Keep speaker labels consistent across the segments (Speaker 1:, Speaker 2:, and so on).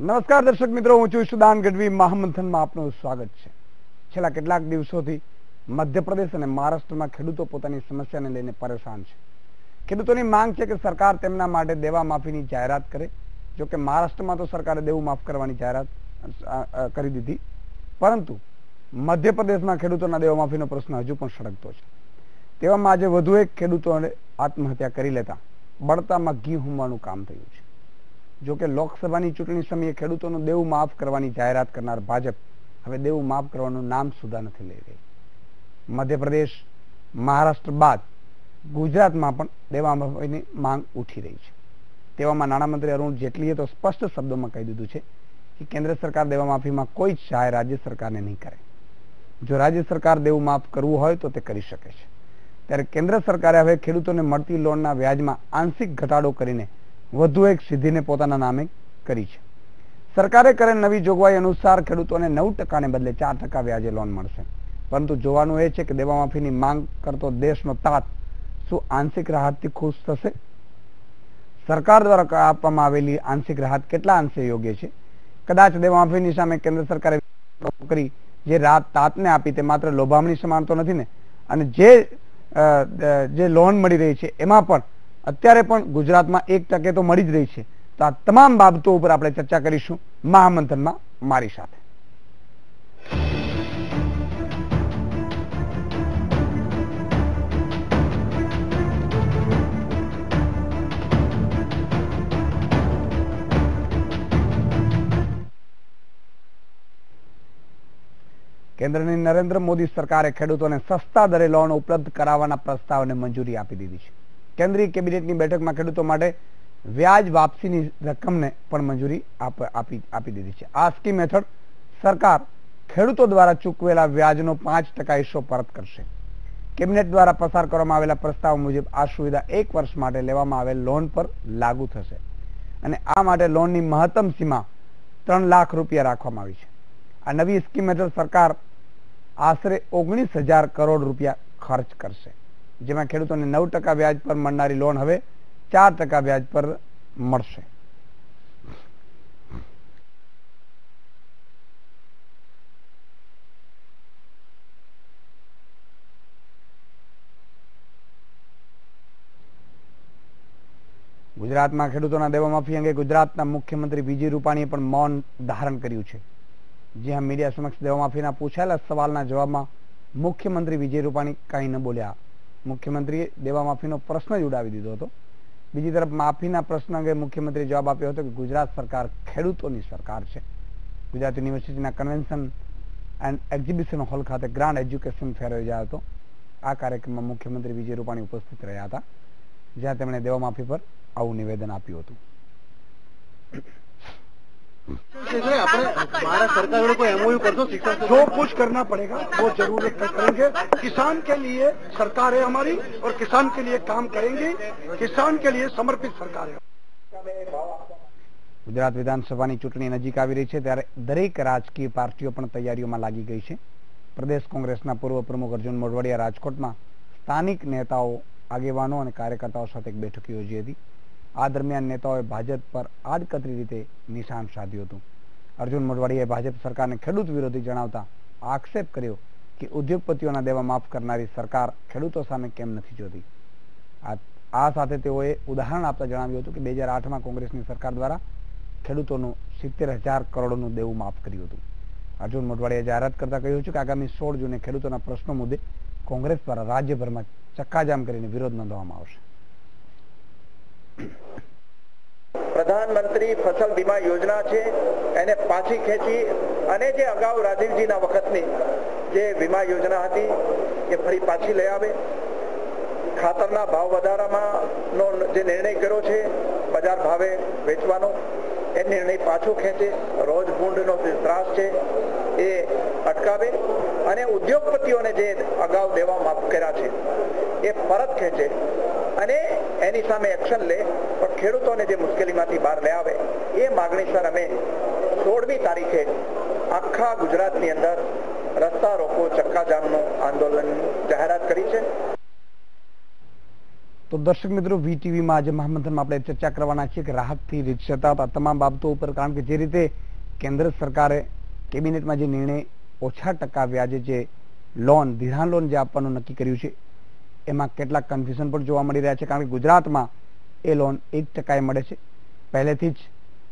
Speaker 1: નમસ્કાર દર્શક મિત્રો, હું છું સુદાન ગઢવી. મહામંથનમાં આપનું સ્વાગત છે. છેલ્લા કેટલાક દિવસોથી મધ્યપ્રદેશ અને મહારાષ્ટ્રમાં ખેડૂતો પોતાની સમસ્યાને લઈને પરેશાન છે. ખેડૂતોની માંગ છે કે સરકાર તેમના માટે દેવા માફીની જાહેરાત કરે. જો કે મહારાષ્ટ્રમાં તો સરકારે દેવું માફ કરવાની જાહેરાત કરી દીધી, પરંતુ મધ્યપ્રદેશમાં ખેડૂતોના દેવા માફીનો પ્રશ્ન હજુ પણ સળગતો છે. તેવામાં આજે વધુ એક ખેડૂતોએ આત્મહત્યા કરી લેતા બળતામાં ઘી હુમવાનું કામ થયું છે. જો કે લોકસભાની ચૂંટણી સમયે ખેડૂતોનું દેવું માફ કરવાની જાહેરાત કરનાર ભાજપ હવે દેવું માફ કરવાનું નામ સુધા નથી લઈ રહી. મધ્યપ્રદેશ, મહારાષ્ટ્ર બાદ ગુજરાતમાં પણ દેવા માફીની માંગ ઉઠી રહી છે. તેવામાં નાણામંત્રી અરુણ જેટલીએ તો સ્પષ્ટ શબ્દોમાં કહી દીધું છે કે કેન્દ્ર સરકાર દેવા માફીમાં કોઈ જ સહાય રાજ્ય સરકારને નહીં કરે. જો રાજ્ય સરકાર દેવું માફ કરવું હોય તો તે કરી શકે છે. ત્યારે કેન્દ્ર સરકારે હવે ખેડૂતોને મળતી લોનના વ્યાજમાં આંશિક ઘટાડો કરીને વધુ એક સિદ્ધિને પોતાના નામે કરી છે. સરકારે કરેલ નવી જોગવાઈ અનુસાર ખેડૂતોને 9% ને બદલે 4% વ્યાજે લોન મળશે. પરંતુ જોવાનું એ છે કે દેવા માફીની માંગ કરતો દેશનો તાત શું આંશિક રાહતથી ખુશ થશે? સરકાર દ્વારા આપવામાં આવેલી આંશિક રાહત કેટલા અંશે યોગ્ય છે? કદાચ દેવા માફીની સામે કેન્દ્ર સરકારે કરી જે રાહત તાતને આપી તે માત્ર લોભામણી સમાન તો નથી ને? અને જે લોન મળી રહી છે એમાં પણ અત્યારે પણ ગુજરાતમાં 1% તો મળી જ રહી છે. તો આ તમામ બાબતો ઉપર આપણે ચર્ચા કરીશું મહામંથનમાં મારી સાથે. કેન્દ્રની નરેન્દ્ર મોદી સરકારે ખેડૂતોને સસ્તા દરે લોન ઉપલબ્ધ કરાવવાના પ્રસ્તાવને મંજૂરી આપી દીધી છે. કેન્દ્રીય કેબિનેટની બેઠકમાં ખેડૂતો માટે વ્યાજ વાપસીની રકમને પણ મંજૂરી આપી દીધી છે. આ સ્કીમ હેઠળ સરકાર ખેડૂતો દ્વારા ચૂકવેલા વ્યાજનો 5% હિસ્સો પરત કરશે. કેબિનેટ દ્વારા પસાર કરવામાં આવેલા પ્રસ્તાવ મુજબ આ સુવિધા 1 વર્ષ માટે લેવામાં આવેલ લોન પર લાગુ થશે અને આ માટે લોનની મહત્તમ સીમા 3 લાખ રૂપિયા રાખવામાં આવી છે. આ નવી સ્કીમ હેઠળ સરકાર આશરે 19,000 કરોડ રૂપિયા ખર્ચ કરશે, જેમાં ખેડૂતોને 9% વ્યાજ પર મળનારી લોન હવે 4% વ્યાજ પર મળશે. ગુજરાતમાં ખેડૂતોના દેવા માફી અંગે ગુજરાતના મુખ્યમંત્રી વિજય રૂપાણીએ પણ મૌન ધારણ કર્યું છે. જ્યાં મીડિયા સમક્ષ દેવા માફીના પૂછાયેલા સવાલના જવાબમાં મુખ્યમંત્રી વિજય રૂપાણી કંઈ ન બોલ્યા. મુખ્યમંત્રીએ દેવા માફીનો પ્રશ્ન જ ઉડાવી દીધો હતો. બીજી તરફ માફીના પ્રશ્ન અંગે મુખ્યમંત્રીએ જવાબ આપ્યો હતો કે ગુજરાત સરકાર ખેડૂતોની સરકાર છે. ગુજરાત યુનિવર્સિટીના કન્વેન્શન એન્ડ એક્ઝિબિશન હોલ ખાતે ગ્રાન્ડ એજ્યુકેશન ફેર યોજાયો હતો. આ કાર્યક્રમમાં મુખ્યમંત્રી વિજય રૂપાણી ઉપસ્થિત રહ્યા હતા, જ્યાં તેમણે દેવા માફી પર આવું નિવેદન આપ્યું હતું.
Speaker 2: हमारा सरकार को एमओयू कर दो, शिक्षा
Speaker 3: जो कुछ करना पड़ेगा वो जरूर करेंगे. किसान के लिए सरकार है हमारी और किसान के लिए काम करेंगे. किसान के लिए समर्पित सरकार है.
Speaker 1: ગુજરાત વિધાનસભાની ચૂંટણી નજીક આવી રહી છે, ત્યારે દરેક રાજકીય પાર્ટીઓ પણ તૈયારીઓમાં લાગી ગઈ છે. પ્રદેશ કોંગ્રેસના પૂર્વ પ્રમુખ અર્જુન મોઢવાડિયા રાજકોટમાં સ્થાનિક નેતાઓ, આગેવાનો અને કાર્યકર્તાઓ સાથે એક બેઠક યોજી હતી. આ દરમિયાન નેતાઓએ ભાજપ પર આડકતરી રીતે નિશાન સાધ્યું હતું. અર્જુન મોઢવાડિયાએ ભાજપ સરકારને ખેડૂત વિરોધી જણાવતા આક્ષેપ કર્યો કે ઉદ્યોગપતિઓના દેવા માફ કરનારી સરકાર ખેડૂતો સામે કેમ નથી જોતી. આ સાથે તેઓએ ઉદાહરણ આપતા જણાવ્યું હતું કે 2008માં કોંગ્રેસની સરકાર દ્વારા ખેડૂતોનું 70,000 કરોડનું દેવું માફ કર્યું હતું. અર્જુન મોઢવાડિયાએ જાહેરાત કરતા કહ્યું છે કે આગામી 16 જૂને ખેડૂતોના પ્રશ્નો મુદ્દે કોંગ્રેસ દ્વારા રાજ્યભરમાં ચક્કાજામ કરીને વિરોધ નોંધવામાં આવશે.
Speaker 2: પ્રધાનમંત્રી ફસલ બીમા યોજના છે એને પાછી ખેંચી અને જે અગાઉ રાજીવજીના વખતની જે વીમા યોજના હતી એ ફરી પાછી લઈ આવે. ખાતરના ભાવ વધારામાંનો જે નિર્ણય કર્યો છે બજાર ભાવે વેચવાનો, એ નિર્ણય પાછો ખેંચે. રોજ ભૂંડનો જે ત્રાસ છે એ અટકાવે અને ઉદ્યોગપતિઓને જે અગાઉ દેવા માફ કર્યા છે એ પરત ખેંચે અને એની સામે એક્શન લે, પણ ખેડૂતોને જે મુશ્કેલીમાંથી બહાર લઈ આવે એ માગણીસર અમે 16મી તારીખે આખા ગુજરાતની અંદર રસ્તા રોકો ચક્કાજામનું આંદોલન જાહેરાત કરી છે.
Speaker 1: તો દર્શક મિત્રો, વીટીવીમાં આજે મહામંથનમાં આપણે ચર્ચા કરવાના છીએ કે રાહતથી રીતસરતા હતા તમામ બાબતો ઉપર, કારણ કે જે રીતે કેન્દ્ર સરકારે કેબિનેટમાં જે નિર્ણય ઓછા ટકા વ્યાજે જે લોન, ધિરાણ લોન જે આપવાનું નક્કી કર્યું છે, એમાં કેટલાક કન્ફ્યુઝન પણ જોવા મળી રહ્યા છે. કારણ કે ગુજરાતમાં એ લોન 1% મળે છે. પહેલેથી જ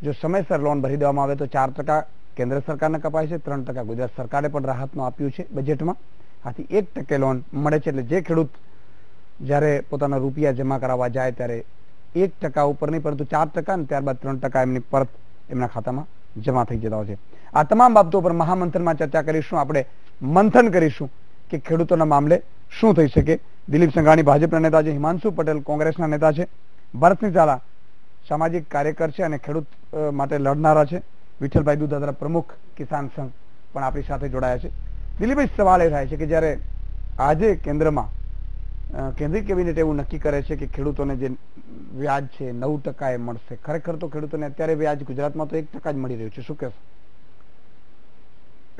Speaker 1: જો સમયસર લોન ભરી દેવામાં આવે તો 4% કેન્દ્ર સરકારને કપાય છે, 3% ગુજરાત સરકારે પણ રાહતનું આપ્યું છે બજેટમાં. આથી 1% લોન મળે છે. એટલે જે ખેડૂત જ્યારે પોતાના રૂપિયા જમા કરાવવા જાય ત્યારે 1% ઉપર નહીં પરંતુ 4% અને ત્યારબાદ 3% એમની પરત એમના ખાતામાં જમા થઈ જતા હોય છે. આ તમામ બાબતો પર મહામંથનમાં ચર્ચા કરીશું. આપણે મંથન કરીશું કે ખેડૂતોના મામલે શું થઈ શકે. દિલીપ સંઘાણી ભાજપના નેતા છે, હિમાંશુ પટેલ કોંગ્રેસના નેતા છે, ભરતસિંહ ઝાલા સામાજિક કાર્યકર છે અને ખેડૂત માટે લડનારા છે, વિઠ્ઠલભાઈ દુધાત્રા પ્રમુખ કિસાન સંઘ પણ આપણી સાથે જોડાયા છે. દિલીપભાઈ, સવાલ એ થાય છે કે જ્યારે આજે કેન્દ્રમાં કેન્દ્રીય કેબિનેટ એવું નક્કી કરે છે કે ખેડૂતોને જે વ્યાજ છે 9% એ મળશે, ખરેખર તો ખેડૂતોને અત્યારે વ્યાજ ગુજરાતમાં તો 1% જ મળી રહ્યું છે. શું કહેશો?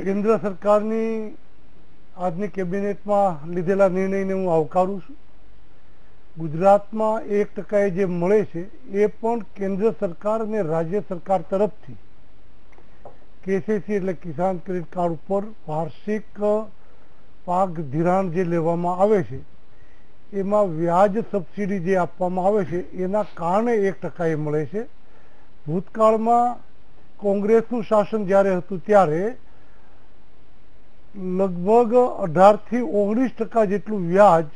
Speaker 3: કેન્દ્ર સરકારની આજની કેબિનેટમાં લીધેલા નિર્ણયને હું આવકારું છું. ગુજરાતમાં 1% જે મળે છે એ પણ કેન્દ્ર સરકાર અને રાજ્ય સરકાર તરફથી કેસીસી એટલે કિસાન ક્રેડિટ કાર્ડ ઉપર વાર્ષિક પાક ધિરાણ જે લેવામાં આવે છે એમાં વ્યાજ સબસિડી જે આપવામાં આવે છે એના કારણે 1% એ મળે છે. ભૂતકાળમાં કોંગ્રેસનું શાસન જ્યારે હતું ત્યારે લગભગ 18 થી 19% જેટલું વ્યાજ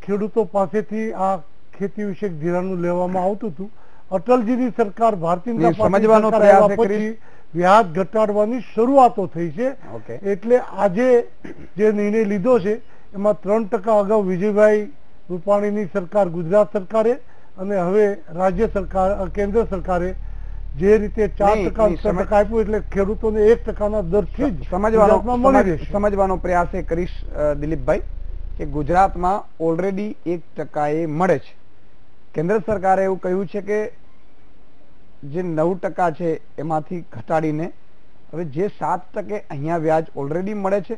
Speaker 3: ખેડૂતો પાસેથી આ ખેતી વિષયક ધિરાણનું લેવામાં આવતું હતું. અટલજીની સરકાર, ભારતીય જનતા પાર્ટીની સરકાર આવ્યા પછી વ્યાજ ઘટાડવાની શરૂઆતો થઈ છે. એટલે આજે જે નિર્ણય લીધો છે એમાં 3% અગાઉ વિજયભાઈ રૂપાણીની સરકાર, ગુજરાત સરકારે, અને હવે રાજ્ય સરકાર, કેન્દ્ર સરકારે જે રીતે 4% આપ્યું એટલે ખેડૂતોને 1%ના દરથી જ
Speaker 1: સમજવાનો પ્રયાસ એ કરીશ દિલીપભાઈ કે ગુજરાતમાં ઓલરેડી 1% એ મળે છે. કેન્દ્ર સરકારે એવું કહ્યું છે કે જે 9% છે એમાંથી ઘટાડીને હવે જે 7% અહીંયા વ્યાજ ઓલરેડી મળે છે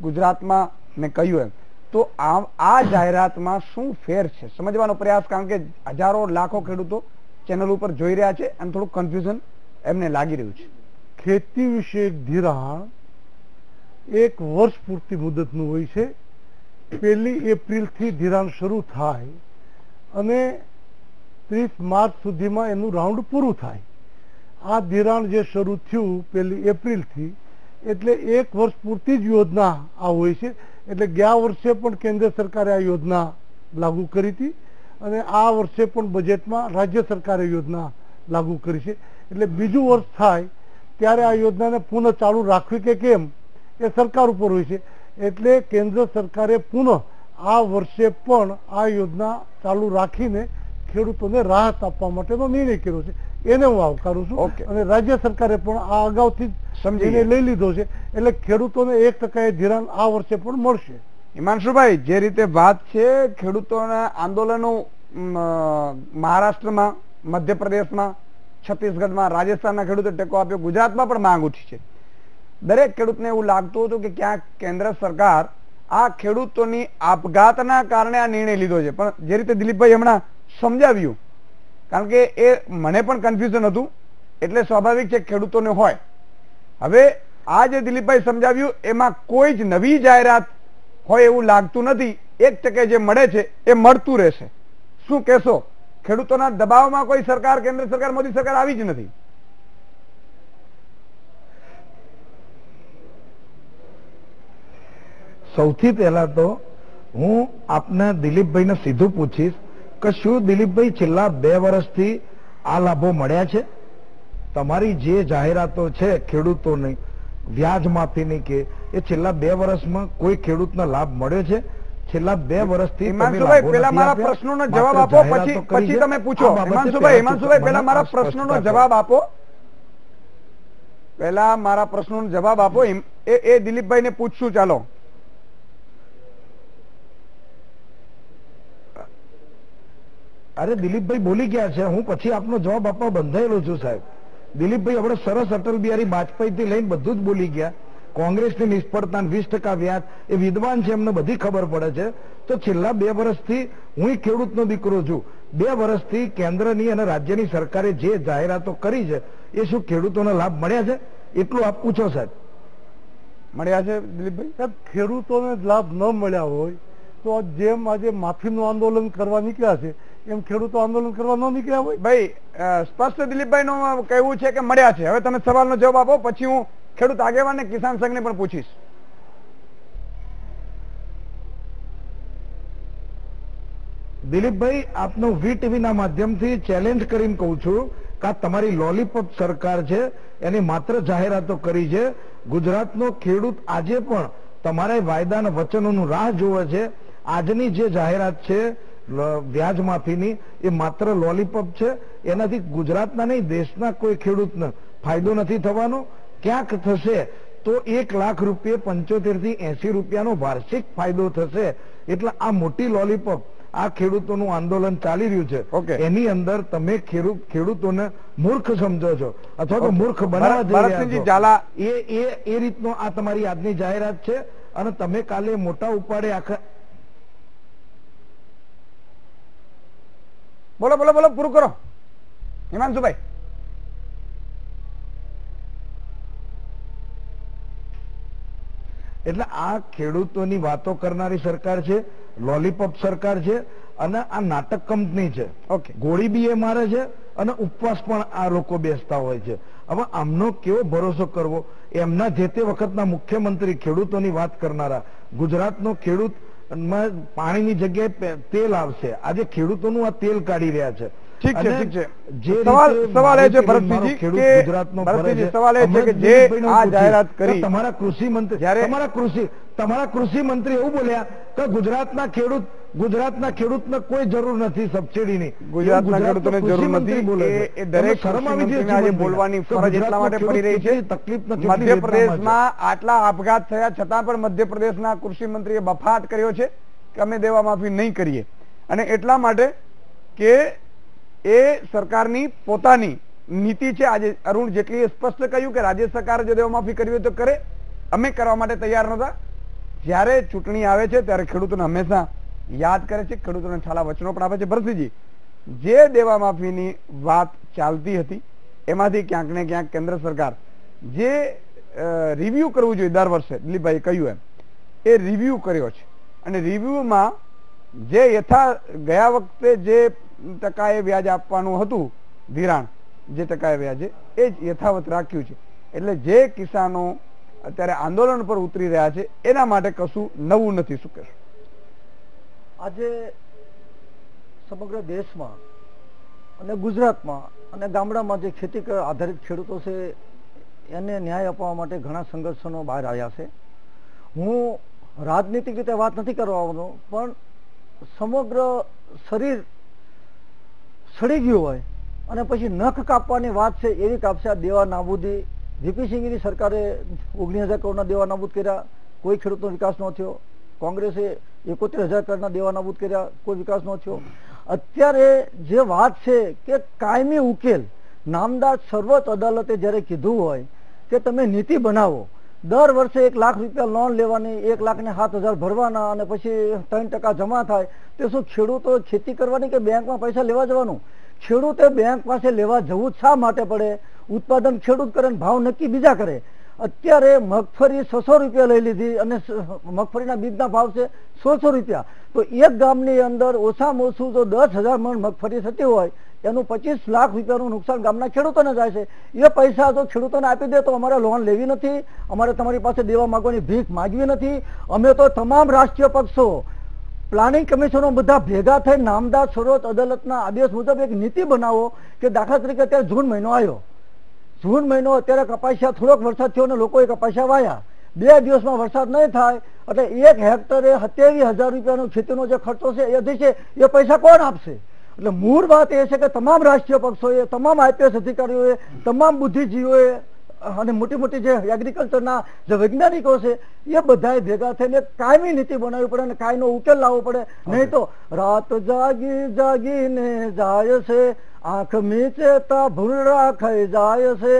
Speaker 1: ગુજરાતમાં મેં કહ્યું એમ, તો આ જાહેરાતમાં શું ફેર છે સમજવાનો પ્રયાસ, કારણ કે હજારો લાખો ખેડૂતો ચેનલ ઉપર જોઈ રહ્યા છે અને થોડું કન્ફ્યુઝન એમને લાગી રહ્યું છે.
Speaker 3: ખેતી વિષયક ધિરાણ 1 વર્ષ પૂરતી મુદતનું હોય છે. 1 એપ્રિલથી ધિરાણ શરૂ થાય અને 30 માર્ચ સુધીમાં એનું રાઉન્ડ પૂરું થાય. આ ધિરાણ જે શરૂ થયું 1 એપ્રિલથી એટલે 1 વર્ષ પૂરતી જ યોજના આ હોય છે. એટલે ગયા વર્ષે પણ કેન્દ્ર સરકારે આ યોજના લાગુ કરી હતી અને આ વર્ષે પણ બજેટમાં રાજ્ય સરકારે યોજના લાગુ કરી છે. એટલે બીજું વર્ષ થાય ત્યારે આ યોજનાને પુનઃ ચાલુ રાખવી કે કેમ એ સરકાર ઉપર હોય છે. એટલે કેન્દ્ર સરકારે પુનઃ આ વર્ષે પણ આ યોજના ચાલુ રાખીને ખેડૂતોને રાહત આપવા માટેનો નિર્ણય કર્યો છે. એને હું આવકારું છું. અને રાજ્ય સરકારે પણ આ અગાઉથી સમજીને લઈ લીધો છે. એટલે ખેડૂતોને 1% ધિરાણ આ વર્ષે પણ મળશે.
Speaker 1: હિમાંશુભાઈ, જે રીતે વાત છે ખેડૂતોના આંદોલનો મહારાષ્ટ્રમાં, મધ્યપ્રદેશમાં, છત્તીસગઢમાં, રાજસ્થાનના ખેડૂતો ટેકો આપ્યો, ગુજરાતમાં પણ માંગ ઉઠી છે. દરેક ખેડૂતને એવું લાગતું હતું કે ક્યાંક કેન્દ્ર સરકાર આ ખેડૂતોની આપઘાતના કારણે આ નિર્ણય લીધો છે. પણ જે રીતે દિલીપભાઈ હમણાં સમજાવ્યું, કારણ કે એ મને પણ કન્ફ્યુઝન હતું એટલે સ્વાભાવિક છે ખેડૂતોને હોય. હવે આ જે દિલીપભાઈ સમજાવ્યું એમાં કોઈ જ નવી જાહેરાત હોય એવું લાગતું નથી. 1% જે મળે છે એ મળતું રહેશે. શું કહેશો? ખેડૂતોના દબાવમાં કોઈ સરકાર, કેન્દ્ર સરકાર, મોદી સરકાર આવી જ નથી.
Speaker 4: સૌથી પહેલા તો હું આપને દિલીપભાઈને સીધું પૂછીશ કે શું દિલીપભાઈ છેલ્લા 2 વર્ષથી આ લાભો મળ્યા છે? તમારી જે જાહેરાતો છે ખેડૂતોની વ્યાજ માફીની કે એ છેલ્લા 2 વર્ષમાં કોઈ ખેડૂતનો લાભ મળ્યો છે? છેલ્લા 2 વર્ષથી
Speaker 1: પેલા મારા પ્રશ્નોનો જવાબ આપો, પછી તમે પૂછો. હિમાંશુભાઈ પેલા મારા પ્રશ્નોનો જવાબ આપો. પહેલા મારા પ્રશ્નોનો જવાબ આપો. એ દિલીપભાઈને પૂછશું. ચાલો.
Speaker 4: અરે દિલીપભાઈ બોલી ગયા છે, હું પછી આપનો જવાબ આપવા બંધાયેલો છું સાહેબ. દિલીપભાઈ આપણે સરસ અટલ બિહારી વાજપેયી થી લઈને બધું જ બોલી ગયા. કોંગ્રેસની નિષ્ફળતા, 20% વ્યાજ, એ વિદ્વાન છે, એમને બધી ખબર પડે છે. તો છેલ્લા 2 વર્ષથી હું ખેડૂતનો દીકરો છું. 2 વર્ષથી કેન્દ્રની અને રાજ્યની સરકારે જે જાહેરાતો કરી છે એ શું ખેડૂતોને લાભ મળ્યા છે? એટલું આપ પૂછો સાહેબ.
Speaker 1: મળ્યા છે દિલીપભાઈ?
Speaker 3: સાહેબ, ખેડૂતોને લાભ ન મળ્યા હોય તો જેમ આજે માફીનું આંદોલન કરવા નીકળ્યા છે એમ ખેડૂતો આંદોલન કરવા ન નીકળ્યા હોય?
Speaker 1: ભાઈ સ્પષ્ટ દિલીપભાઈ નું કહેવું છે કે મળ્યા છે. હવે તમે સવાલનો જવાબ આપો, પછી હું ખેડૂત આગેવાન ને કિસાન સંઘને પણ પૂછીશ.
Speaker 4: દિલીપભાઈ, આપનો વીટીવી ના માધ્યમથી ચેલેન્જ કરીને કહું છું કે આ તમારી લોલીપોપ સરકાર છે, એની માત્ર જાહેરાતો કરી છે. ગુજરાતનો ખેડૂત આજે પણ તમારા વાયદા અને વચનોનું રાહ જોવે છે. આજની જે જાહેરાત છે વ્યાજ માફીની, એ માત્ર લોલીપોપ છે. એનાથી ગુજરાતના નહીં, દેશના કોઈ ખેડૂતને ફાયદો નથી થવાનો. ક્યાંક થશે તો 1 લાખ રૂપિયા 75 થી 80 રૂપિયાનો વાર્ષિક ફાયદો થશે. એટલે આ મોટી લોલીપોપ, આ ખેડૂતોનું આંદોલન ચાલી રહ્યું છે, એની અંદર તમે ખેડૂતોને મૂર્ખ સમજો છો અથવા તો મૂર્ખ બનાવવા જઈ રહ્યા છો. એ રીતનો આ તમારી આજની જાહેરાત છે. અને તમે કાલે મોટા ઉપાડે આખા
Speaker 1: બોલો બોલો બોલો, પૂરું કરો હિમાંશુભાઈ.
Speaker 4: એટલે આ ખેડૂતોની વાતો કરનારી સરકાર છે, લોલીપોપ સરકાર છે, અને આ નાટક કંપની છે.
Speaker 1: ઓકે,
Speaker 4: ગોળી બી એ મારે છે અને ઉપવાસ પણ આ લોકો બેસતા હોય છે. હવે આમનો કેવો ભરોસો કરવો? એમના જે તે વખતના મુખ્યમંત્રી ખેડૂતોની વાત કરનારા, ગુજરાતનો ખેડૂત પાણીની જગ્યાએ તેલ આવશે, આજે ખેડૂતોનું આ તેલ કાઢી રહ્યા છે.
Speaker 1: ઠીક છે, ઠીક છે. સવાલ એ છે ભરતસિંહજી કે સવાલ એ છે કે જે આ જાહેરાત કરી
Speaker 4: તમારા કૃષિ મંત્રી, તમારા કૃષિ મંત્રી એવું બોલ્યા કે ગુજરાતના ખેડૂતને કોઈ જરૂર નથી સબસિડીની.
Speaker 1: ગુજરાતના ખેડૂતોને જરૂર નથી. એ દરેક આજે બોલવાની ફરજ એટલા માટે પડી રહી છે. તકલીફ મધ્યપ્રદેશમાં આટલા આપઘાત થયા છતાં પણ મધ્યપ્રદેશના કૃષિ મંત્રીએ બફાટ કર્યો છે કે અમે દેવા માફી નહીં કરીએ. અને એટલા માટે કે એ સરકારની પોતાની નીતિ છે. આજે અરુણ જેટલીએ સ્પષ્ટ કહ્યું કે રાજ્ય સરકારે જો દેવા માફી કરવી હોય તો કરે, અમે કરવા માટે તૈયાર નહોતા. જ્યારે ચૂંટણી આવે છે ત્યારે ખેડૂતોને હંમેશા યાદ કરે છે, ખેડૂતોને ઠાલા વચનો પણ આપે છે. ભરતસિંહજી, જે દેવા માફીની વાત ચાલતી હતી એમાંથી ક્યાંક ને ક્યાંક કેન્દ્ર સરકાર જે રિવ્યુ કરવું જોઈએ દર વર્ષે, દિલીપભાઈ કહ્યું એમ, એ રિવ્યુ કર્યો છે. અને રિવ્યુમાં જે ગયા વખતે જે ટકાએ વ્યાજ આપવાનું હતું, ધિરાણ જે ટકાએ વ્યાજે, એ જ યથાવત રાખ્યું છે. એટલે જે કિસાનો અત્યારે આંદોલન પર ઉતરી રહ્યા છે એના માટે કશું નવું નથી. શું કહેશો?
Speaker 5: આજે સમગ્ર દેશમાં અને ગુજરાતમાં અને ગામડામાં જે ખેતી આધારિત ખેડૂતો છે એને ન્યાય અપાવવા માટે ઘણા સંઘર્ષનો બહાર આવ્યા છે. હું રાજનીતિક રીતે વાત નથી કરવાનો, પણ સમગ્ર શરીર સડી ગયું હોય અને પછી નખ કાપવાની વાત છે એવી કાપશે. આ દેવા નાબૂદી, વીપી સિંઘની સરકારે 19,000 કરોડના દેવા નાબૂદ કર્યા, કોઈ ખેડૂતનો વિકાસ ન થયો. કોંગ્રેસે 71,000 કરોડના દેવા નાબૂદ કર્યા, કોઈ વિકાસ ન થયો. અત્યારે જે વાત છે કે કાયમી ઉકેલ, નામદાર સર્વોચ્ચ અદાલતે જ્યારે કીધું હોય કે તમે નીતિ બનાવો, દર વર્ષે 1 લાખ રૂપિયા લોન લેવાની, 1,07,000 ભરવાના અને પછી 3% જમા થાય, તે શું ખેડૂતો ખેતી કરવાની કે બેંકમાં પૈસા લેવા જવાનું? ખેડૂતે બેંક પાસે લેવા જવું શા માટે પડે? ઉત્પાદન ખેડૂત કરે, ભાવ નક્કી બીજા કરે. અત્યારે મગફળી 600 રૂપિયા લઈ લીધી અને મગફળીના બીજના ભાવ છે 100 રૂપિયા. તો એક ગામની અંદર ઓછામાં ઓછું જો 10,000 મણ મગફળી થતી હોય, એનું 25 લાખ રૂપિયાનું નુકસાન ગામના ખેડૂતોને જાય છે. એ પૈસા જો ખેડૂતોને આપી દે તો અમારે લોન લેવી નથી, અમારે તમારી પાસે દેવા માંગવાની ભીખ માગવી નથી. અમે તો તમામ રાષ્ટ્રીય પક્ષો, પ્લાનિંગ કમિશનો બધા ભેગા થઈ નામદાર સર્વોચ્ચ અદાલતના આદેશ મુજબ એક નીતિ બનાવો કે દાખલા તરીકે અત્યારે જૂન મહિનો આવ્યો, જૂન મહિનો અત્યારે કપાસિયા થોડોક વરસાદ થયો અને લોકોએ કપાસિયા વાયા, 2 દિવસમાં વરસાદ નહીં થાય એટલે 1 હેક્ટરે 27,000 રૂપિયાનો ખેતીનો જે ખર્ચો છે એ થશે, એ પૈસા કોણ આપશે? એટલે મૂળ વાત એ છે કે તમામ રાષ્ટ્રીય પક્ષોએ, તમામ આઈપીએસ અધિકારીઓએ, તમામ બુદ્ધિજીવીઓએ અને મોટી મોટી જે એગ્રીકલ્ચરના જે વૈજ્ઞાનિકો છે એ બધાએ ભેગા થઈને કાયમી નીતિ બનાવવી પડે અને કાયનો ઉકેલ લાવવો પડે. નહીં તો રાત જાગી જાગીને જાય છે, આંખ મીચેતા ભૂંડા ખાઈ જાય છે,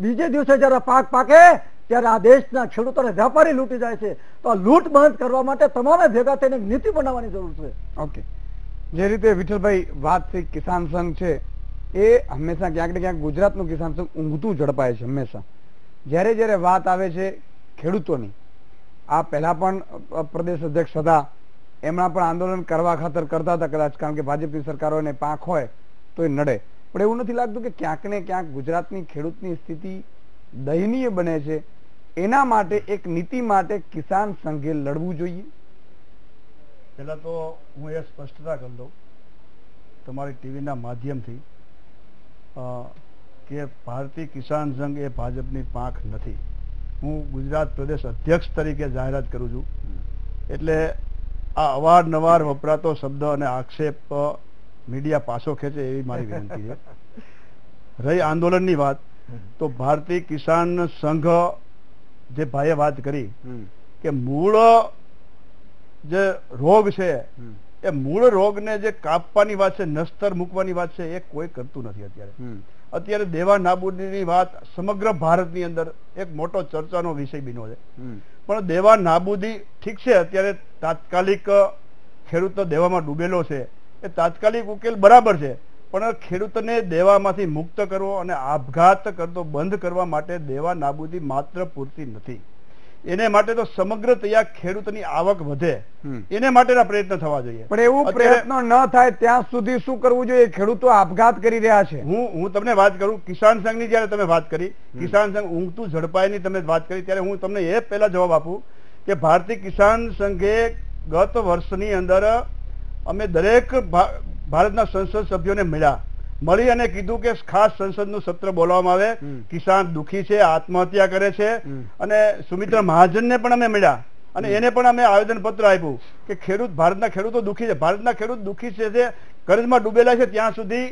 Speaker 5: બીજે દિવસે જયારે પાક પાકે ત્યારે આ દેશના ખેડૂતોને વેપારી લૂંટી જાય છે. તો આ લૂંટ બંધ કરવા માટે તમામે ભેગા થઈને નીતિ બનાવવાની જરૂર છે.
Speaker 1: ઓકે, જે રીતે વિઠ્ઠલભાઈ વાત છે કિસાન સંઘ છે એ હંમેશા ક્યાંક ને ક્યાંક ગુજરાતનું કિસાન સંઘ ઊંઘતું ઝડપાય છે હંમેશા. જ્યારે જ્યારે વાત આવે છે ખેડૂતોની, આ પહેલા પણ પ્રદેશ અધ્યક્ષ હતા, એમના પણ આંદોલન કરવા ખાતર કરતા હતા કદાચ, કારણ કે ભાજપની સરકારોને પાંખ હોય તો એ નડે. પણ એવું નથી લાગતું કે ક્યાંક ને ક્યાંક ગુજરાતની ખેડૂતની સ્થિતિ દયનીય બને છે? એના માટે એક નીતિ માટે કિસાન સંઘે લડવું જોઈએ.
Speaker 6: પહેલા તો હું એ સ્પષ્ટતા કરી દઉં તમારી ટીવીના માધ્યમથી કે ભારતીય કિસાન સંઘ એ ભાજપની પાંખ નથી. હું ગુજરાત પ્રદેશ અધ્યક્ષ તરીકે જાહેરાત કરું છું. એટલે આ અવારનવાર વપરાતો શબ્દ અને આક્ષેપ મીડિયા પાછો ખેંચે એવી મારી વિનંતી છે. રહી આંદોલનની વાત, તો ભારતીય કિસાન સંઘ જે ભાઈએ વાત કરી કે મૂળ જે રોગ છે એ મૂળ રોગને જે કાપવાની વાત છે, નસ્તર મૂકવાની વાત છે, એ કોઈ કરતું નથી. અત્યારે દેવા નાબૂદીની વાત સમગ્ર ભારતની અંદર એક મોટો ચર્ચાનો વિષય બન્યો છે. પણ દેવા નાબૂદી ઠીક છે, અત્યારે તાત્કાલિક ખેડૂતો દેવામાં ડૂબેલો છે, એ તાત્કાલિક ઉકેલ બરાબર છે. પણ ખેડૂતને દેવામાંથી મુક્ત કરવો અને આપઘાત કરતો બંધ કરવા માટે દેવા નાબૂદી માત્ર પૂરતી નથી. એને માટે તો સમગ્ર તૈયાર ખેડૂતની આવક વધે એને માટેના પ્રયત્ન થવા જોઈએ.
Speaker 1: પણ એવું પ્રયત્નો ન થાય ત્યાં સુધી શું કરવું જોઈએ? ખેડૂતો આપઘાત કરી રહ્યા છે.
Speaker 6: હું તમને વાત કરું, કિસાન સંઘની જયારે તમે વાત કરી, કિસાન સંઘ ઊંઘતું ઝડપાયની તમે વાત કરી, ત્યારે હું તમને એ પહેલા જવાબ આપું કે ભારતીય કિસાન સંઘે ગત વર્ષની અંદર અમે દરેક ભારતના સંસદ સભ્યોને મળી અને કીધું કે ખાસ સંસદનું સત્ર બોલાવવામાં આવે. કિસાન દુખી છે, આત્મહત્યા કરે છે, અને સુમિત્રા મહાજનને પણ અમે મળ્યા અને એને પણ અમે આવેદન પત્ર આપ્યું કે ભારતના ખેડૂતો દુખી છે, ભારતના ખેડૂત દુખી છે, કર્જમાં ડૂબેલા છે, ત્યાં સુધી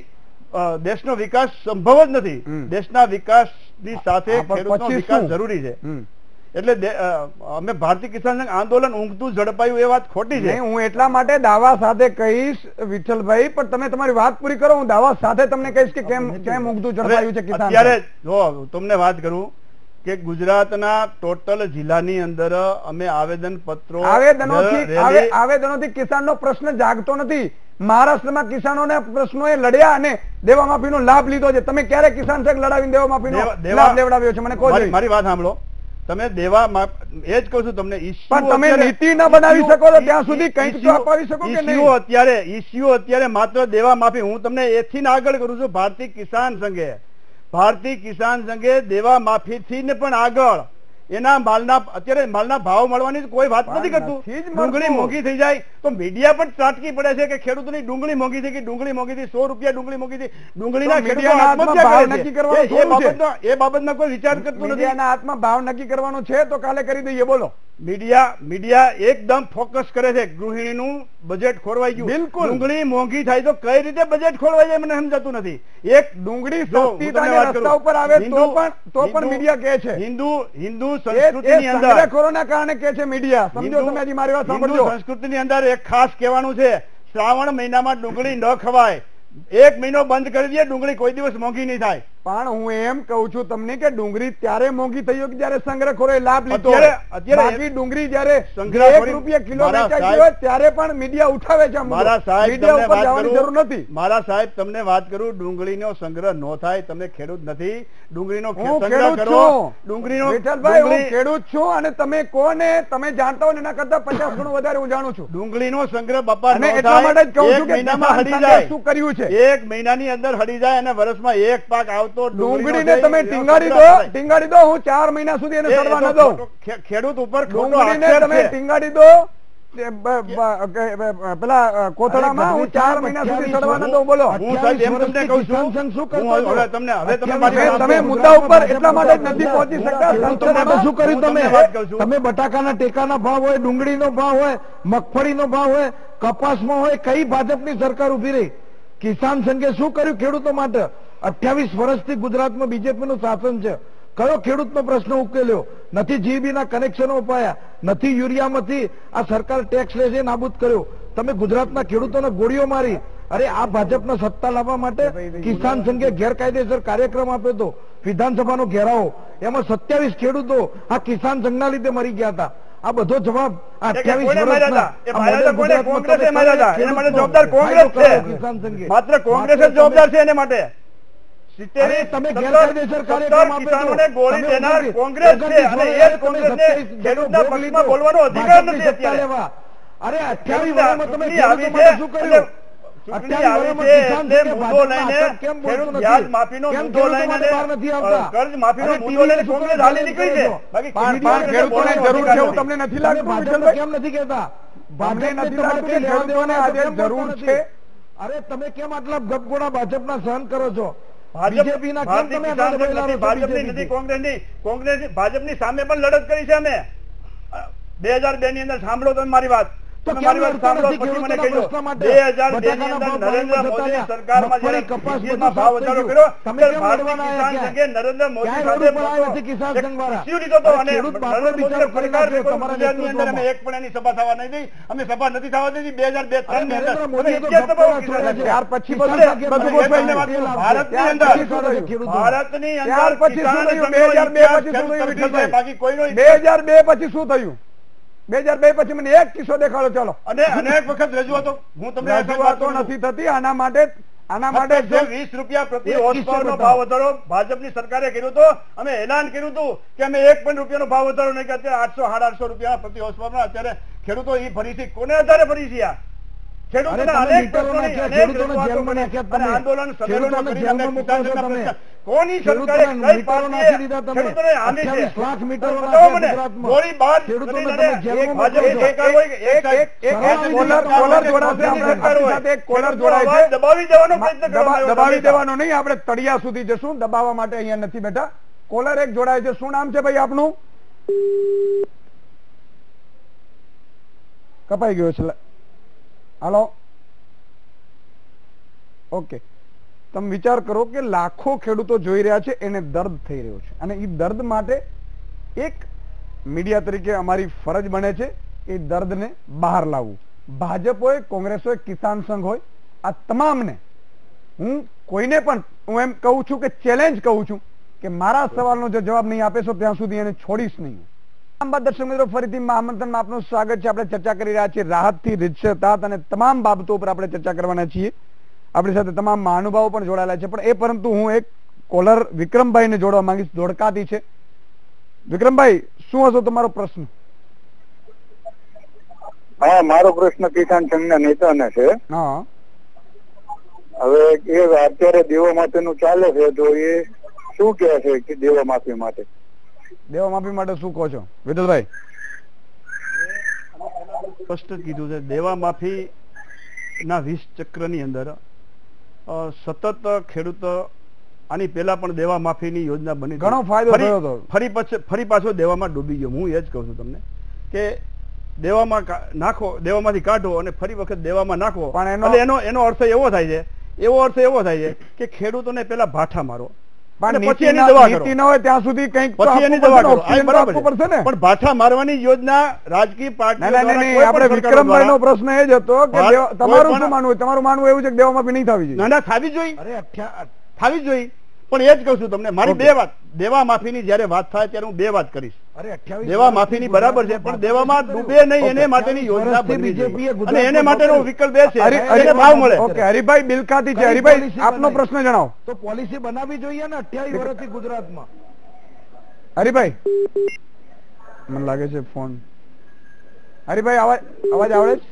Speaker 6: દેશનો વિકાસ સંભવ જ નથી. દેશના વિકાસની સાથે ખેડૂતનો વિકાસ જરૂરી છે. એટલે અમે ભારતીય કિસાન સંઘ આંદોલન ઊંઘતું ઝડપાયું એ વાત ખોટી છે.
Speaker 1: હું એટલા માટે દાવા સાથે કહીશ વિઠ્ઠલભાઈ, પણ તમે તમારી વાત પૂરી કરો, હું દાવા સાથે તમને કહીશ કે કેમ ઊંઘતું ઝડપાયું છે કિસાન.
Speaker 6: અત્યારે જો તમને વાત કરું કે ગુજરાતના ટોટલ જિલ્લાની અંદર અમે
Speaker 1: આવેદનોથી કિસાનનો પ્રશ્ન જાગતો નથી. મહારાષ્ટ્રમાં કિસાનોને પ્રશ્નો એ લડ્યા અને દેવા માફીનો લાભ લીધો છે. તમે ક્યારે કિસાન સંઘ લડાવીને દેવા માફીનો લાભ લેવડાવ્યો છે? મને કહો.
Speaker 6: મારી વાત સાંભળો. તમે દેવા એ જ કહું છું તમને,
Speaker 1: પણ તમે નીતિ ન બનાવી શકો તો ત્યાં સુધી કંઈક તો અપાવી શકો કે નહીં?
Speaker 6: ઇસ્યુ અત્યારે માત્ર દેવા માફી. હું તમને એથી આગળ કરું છું. ભારતીય કિસાન સંઘે દેવા માફીથી ને પણ આગળ એના અત્યારે માલના ભાવ મળવાની કોઈ વાત નથી કરતું. ડુંગળી મોંઘી થઈ જાય તો મીડિયા પણ ચાટકી પડે છે કે ખેડૂતોની ડુંગળી મોંઘી થઈ ગઈ, ડુંગળી મોંઘી થઈ, 100 રૂપિયા ડુંગળી મોંઘી થઈ. ડુંગળીના એ બાબતમાં કોઈ વિચાર કરતું નથી.
Speaker 1: હાથમાં ભાવ નક્કી કરવાનો છે તો કાલે કરી દઈએ. બોલો.
Speaker 6: મીડિયા એકદમ ફોકસ કરે છે. ગૃહિણીનું બજેટ ખોરવાઈ ગયું.
Speaker 1: બિલકુલ.
Speaker 6: ડુંગળી મોંઘી થાય તો કઈ રીતે બજેટ ખોરવાઈ જાય મને સમજાતું નથી. એક
Speaker 1: ડુંગળી સસ્તી થાય રસ્તા ઉપર આવે તો પણ મીડિયા કહે છે.
Speaker 6: હિન્દુ સંસ્કૃતિની અંદર
Speaker 1: કોરોના કારણે કહે છે મીડિયા. સમજો તમે હજી મારી વાત સાંભળજો.
Speaker 6: સંસ્કૃતિની અંદર એક ખાસ કહેવાનું છે, શ્રાવણ મહિનામાં ડુંગળી ન ખવાય. 1 મહિનો બંધ કરી દે, ડુંગળી કોઈ દિવસ મોંઘી નહીં થાય.
Speaker 1: પણ હું એમ કહું છું તમને કે ડુંગળી ત્યારે મોંઘી થઈ કે જયારે સંગ્રહખોરોએ લાભ લીધો. બાકી ડુંગળી જયારે 1 રૂપિયા કિલો વેચાઈ હોય ત્યારે પણ મીડિયા ઉઠાવે છે. મીડિયા ઉપર જવાની જરૂર નથી.
Speaker 6: મારા સાહેબ તમને વાત કરું, ડુંગળીનો સંગ્રહ ન થાય. તમે ખેડૂત નથી, ડુંગળીનો સંગ્રહ કરો.
Speaker 1: ડુંગળીનો વિઠ્ઠલભાઈ, હું ખેડૂત છું અને તમે કોને તમે જાણતા હો એના કરતા 50 ગણું વધારે હું જાણું છું.
Speaker 6: ડુંગળીનો સંગ્રહ બાપા
Speaker 1: અને એટલા માટે જ કહું છું કે મહિનામાં હડી જાય. શું કર્યું છે?
Speaker 6: 1 મહિનાની અંદર હડી જાય અને વર્ષમાં એક પાક આવતો.
Speaker 1: ડુંગળીને તમે ટીંગાડી દો. હું 4 મહિના સુધી એને સડવા ન દઉં.
Speaker 6: ખેડૂત ઉપર
Speaker 1: ડુંગળીને તમે ટીંગાડી દો પેલા કોથળામાં, હું 4 મહિના સુધી સડવા ન દઉં. બોલો.
Speaker 6: હું સાહેબ એમ તમને કહું છું, શું કરતો
Speaker 1: તમે મુદ્દા ઉપર એટલા માટે નથી પહોંચી શકતા.
Speaker 3: શું કર્યું તમે? બટાકાના ટેકાના ભાવ હોય, ડુંગળીનો ભાવ હોય, મગફળીનો ભાવ હોય, કપાસમાં હોય, કઈ ભાજપની સરકાર ઉભી રહી? કિસાન સંઘે શું કર્યું ખેડૂતો માટે? 28 વર્ષથી ગુજરાતમાં બીજેપીનું શાસન છે. કયો ખેડૂતનો પ્રશ્ન ઉકેલ્યો નથી? જીબીના કનેક્શનો અપાયા નથી? યુરિયામાંથી આ સરકાર ટેક્સ લે છે, નાબૂદ કર્યો. તમે ગુજરાતના ખેડૂતોને ગોળીઓ મારી. અરે આ ભાજપના સત્તા લાવવા માટે કિસાન સંઘે ગેરકાયદેસર કાર્યક્રમ આપ્યો હતો, વિધાનસભાનો ઘેરાવો. એમાં 27 ખેડૂતો આ કિસાન સંઘના લીધે મરી ગયા હતા.
Speaker 4: આ બધો જવાબ આ 28
Speaker 6: કોને માર્યા હતા? એ માર્યા હતા કોને?
Speaker 4: ગુજરાતમાં
Speaker 6: કોંગ્રેસે
Speaker 4: તમે
Speaker 6: માર્યા હતા. એના માટે જવાબદાર કોંગ્રેસ છે.
Speaker 4: કિસાન સંઘે.
Speaker 6: માત્ર કોંગ્રેસ જ જવાબદાર છે એને માટે.
Speaker 4: અરે તમે ગેરકાયદેસર કાર્યક્રમ આપે છો.
Speaker 6: કિસાનોને ગોળી
Speaker 4: તમે
Speaker 6: દેનાર
Speaker 4: 29
Speaker 6: કોંગ્રેસ છે અને એ જ કોંગ્રેસને ખેડૂતના પક્ષમાં બોલવાનો અધિકાર નથી અત્યારે.
Speaker 4: અરે 28 વર્ષમાં તમે
Speaker 6: ચૂંટણી આવી
Speaker 4: ખેડૂતો માટે શું
Speaker 6: છે
Speaker 4: કર્યું?
Speaker 6: ચૂંટણી આવી છે એટલે મુદ્દો લઈને ખેડૂત વ્યાજ માફીનો મુદ્દો લઈને કર્જ માફીનો મુદ્દો લઈને કોંગ્રેસ હાલી નીકળી છે. બાકી
Speaker 1: ખેડૂતોને જરૂર છે એવું તમને નથી લાગતું?
Speaker 4: ભાજપ કેમ નથી કહેતા?
Speaker 1: તમને નથી લાગતું કે ખેડૂતોને આજે જરૂર છે?
Speaker 4: અરે તમે કેમ આટલા ગપગોળા ભાજપના સહન કરો છો?
Speaker 6: ભાજપની નથી ભાજપની સામે પણ લડત કરી છે અમે 2002 ની અંદર. સાંભળો તમે મારી વાત.
Speaker 4: તો કેમ લડતા નથી ખેડૂતોના પ્રશ્ન માટે?
Speaker 6: 2002 ની અંદર નરેન્દ્ર મોદી સરકારમાં જ્યારે કપાસમાં ભાવ વધારો કર્યો
Speaker 4: તમે કેમ લડવાના આવ્યા?
Speaker 6: નરેન્દ્ર મોદી
Speaker 4: ક્યાં રોડ ઉપર આવ્યા છે કિસાન સંઘ વાળા?
Speaker 6: લીધો હતો અને
Speaker 4: ખેડૂત બાપડો બિચારો
Speaker 6: સરકાર
Speaker 4: તમારા
Speaker 6: ગુજરાતની અંદર અમે એક પણ એની સભા થવા નહીં દઈ. અમે સભા નથી થવા દીધી 2002-03 ની અંદર.
Speaker 4: નરેન્દ્ર મોદીએ તો
Speaker 6: અમે 21 સભાઓ
Speaker 4: ગપ્પા છોડ્યા છે.
Speaker 1: ત્યાર પછી
Speaker 4: કિસાન
Speaker 1: બધું
Speaker 4: સંઘે
Speaker 1: બધું
Speaker 4: ભાજપને
Speaker 1: ગોઠવાઈ
Speaker 4: વાત
Speaker 6: ભારતની
Speaker 4: ત્યાર
Speaker 6: અંદર
Speaker 4: પછી શું થયું ખેડૂતો?
Speaker 6: ભારતની
Speaker 1: ત્યાર
Speaker 6: અંદર
Speaker 1: પછી શું થયું? 2002 પછી શું થયું વિઠ્ઠલભાઈ?
Speaker 6: બાકી કોઈનો
Speaker 1: 2002 પછી શું થયું? 2002 પછી મને એક કિસ્સો દેખાડો ચાલો.
Speaker 6: અને અનેક વખત રજૂઆતો હું તમને
Speaker 1: રજૂઆતો નથી થતી. આના માટે
Speaker 6: 20 રૂપિયા પ્રતિ હોર્સ પાવરનો ભાવ વધારો ભાજપની સરકારે કર્યો હતો. અમે એલાન કર્યું હતું કે અમે 1 પણ રૂપિયાનો ભાવ વધારો નહીં, કે અત્યારે 800-850 રૂપિયા પ્રતિ હોર્સ પાવર. અત્યારે ખેડૂતો એ ફરીથી કોને આધારે ફરી છે? ખેડૂતોના અનેક પ્રશ્નોની અનેક રજૂઆતો કરી અને આંદોલન સમેલનો કરી અમે કિસાન સંઘના પ્રશ્ન કોની સરકારે કઈ પાર્ટીએ ખેડૂતોને હામી છે? બતાવો મને. ગોળી બાદ દબાવી દેવાનો પ્રયત્ન કરવામાં
Speaker 1: દબાવી દેવાનો નહીં, આપણે તળિયા સુધી જશું. દબાવવા માટે અહીંયા નથી બેઠા. કોલર એક જોડાય છે. શું નામ છે ભાઈ આપનું? કપાઈ ગયો છે. હાલો. ઓકે, તમે વિચાર કરો કે લાખો ખેડૂતો જોઈ રહ્યા છે, એને દર્દ થઈ રહ્યો છે અને એ દર્દ માટે એક મીડિયા તરીકે અમારી ફરજ બને છે એ દર્દને બહાર લાવવું. ભાજપ હોય, કોંગ્રેસ હોય, કિસાન સંઘ હોય, આ તમામને હું કોઈને પણ હું એમ કહું છું કે ચેલેન્જ કહું છું કે મારા સવાલનો જો જવાબ નહીં આપેશો ત્યાં સુધી એને છોડીશ નહીં. દર્શક મિત્રો, ફરીથી મહામંથનમાં આપનું સ્વાગત છે. આપણે ચર્ચા કરી રહ્યા છીએ રાહતથી રીતસર તાત અને તમામ બાબતો ઉપર આપણે ચર્ચા કરવાના છીએ. આપણી સાથે તમામ મહાનુભાવો પણ જોડાયેલા છે, પણ એ પરંતુ હું એક કોલર વિક્રમભાઈને જોડવા માંગીશ. ધોળકાથી છે. વિક્રમભાઈ, શું હશો તમારો પ્રશ્ન?
Speaker 7: હા, મારો પ્રશ્ન કિસાન સંઘના નેતાને છે.
Speaker 1: હા,
Speaker 7: હવે એ અત્યારે દેવા માટેનું ચાલે છે, તો એ શું કહે છે કે દેવા માફી માટે?
Speaker 1: દેવા માફી માટે શું કહો છો વિઠ્ઠલભાઈ?
Speaker 6: સ્પષ્ટ કીધું છે. દેવા માફી ના 20 ચક્રની અંદર સતત ખેડૂત આની પહેલા પણ દેવા માફીની યોજના બની,
Speaker 1: ઘણો ફાયદો થયો હતો.
Speaker 6: ફરી પાછો દેવામાં ડૂબી ગયો. હું એ જ કહું છું તમને કે દેવામાં નાખો, દેવામાંથી કાઢો અને ફરી વખત દેવામાં નાખો. પણ એનો અર્થ એવો થાય છે કે ખેડૂતોને પેલા ભાઠા મારો, પછી એની દવા કરો.
Speaker 1: ન હોય ત્યાં સુધી કંઈક
Speaker 6: પછી એની દવા કરો. પણ ભાઠા મારવાની યોજના રાજકીય પાર્ટીઓ દ્વારા
Speaker 1: આપણે વિક્રમભાઈ નો પ્રશ્ન એ જ હતો કે તમારું શું માનવું? તમારું માનવું એવું છે કે દેવા માફી નહીં થવી જોઈએ?
Speaker 6: ના, થવી જોઈએ, થવી જોઈએ. પણ એ જ કહું છું તમને, મારી બે વાત. દેવા માફીની જયારે વાત થાય ત્યારે હું બે વાત કરીશ. દેવા માફીની બરાબર છે, પણ દેવામાં ડૂબે નહીં એને માટેની યોજના બનવી જોઈએ અને એને માટેનો વિકલ્પ એ છે એને ભાવ મળે.
Speaker 1: ઓકે, હરિભાઈ બિલકાથી છે. હરિભાઈ, આપનો પ્રશ્ન જણાવો.
Speaker 4: તો પોલિસી બનાવવી જોઈએ ને 28 વર્ષથી ગુજરાતમાં.
Speaker 1: હરિભાઈ, મને લાગે છે ફોન. હરિભાઈ, અવાજ આવડે છે?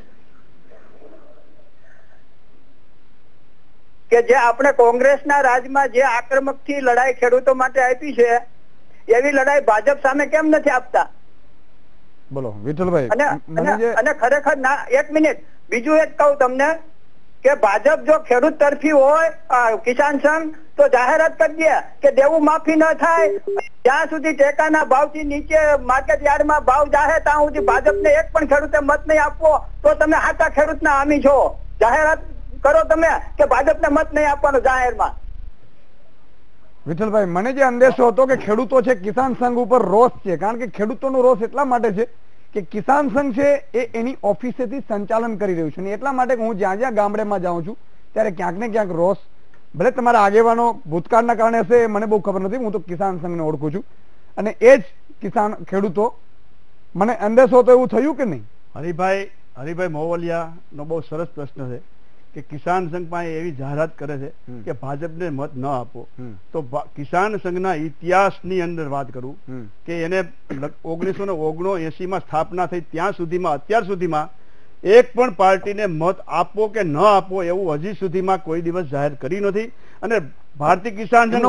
Speaker 2: કે જે આપણે કોંગ્રેસના રાજમાં જે આક્રમકથી લડાઈ ખેડૂતો માટે આપી છે એવી લડાઈ ભાજપ સામે કેમ નથી આપતા?
Speaker 1: બોલો વિઠ્ઠલભાઈ.
Speaker 2: અને ખરેખર એક મિનિટ બીજું એક કહું તમને કે ભાજપ જો ખેડૂત તરફી હોય, કિસાન સંઘ, તો જાહેરાત કરી દે કે દેવું માફી ન થાય જ્યાં સુધી ટેકાના ભાવથી નીચે માર્કેટ યાર્ડમાં ભાવ જાહે ત્યાં સુધી ભાજપને એક પણ ખેડૂતે મત નહીં આપવો તો તમે હાચા ખેડૂતના હામી છો. જાહેરાત કરો તમે કે ભાજપને મત નહીં આપવાનો જાહેરમાં.
Speaker 1: વિઠ્ઠલભાઈ, મને જે અંદેશો હતો કે ખેડૂતો છે, કિસાન સંઘ ઉપર રોષ છે, કારણ કે ખેડૂતોનો રોષ એટલા માટે છે કે કિસાન સંઘ છે એ એની ઓફિસેથી સંચાલન કરી રહ્યું છે, એટલા માટે હું જ્યાં જ્યાં ગામડેમાં જાઉં છું ત્યારે ક્યાંક ને ક્યાંક રોષ, ભલે તમારા આગેવાનો ભૂતકાળના કારણે હશે મને બહુ ખબર નથી, હું તો કિસાન સંઘને ઓળખું છું અને એ જ ખેડૂતો મને અંદેશો તો એવું થયું કે નહીં?
Speaker 6: હરિભાઈ મોવલિયા નો બહુ સરસ પ્રશ્ન છે કે કિસાન સંઘ પાસે એવી જાહેરાત કરે છે કે ભાજપને મત ન આપો. તો કિસાન સંઘના ઇતિહાસની અંદર વાત કરું કે એને 1979 માં સ્થાપના થઈ ત્યાં સુધીમાં અત્યાર સુધીમાં એક પણ પાર્ટીને મત આપો કે ન આપો એવું હજી સુધીમાં કોઈ દિવસ જાહેર કરી નથી. અને ભારતીય કિસાન સંઘ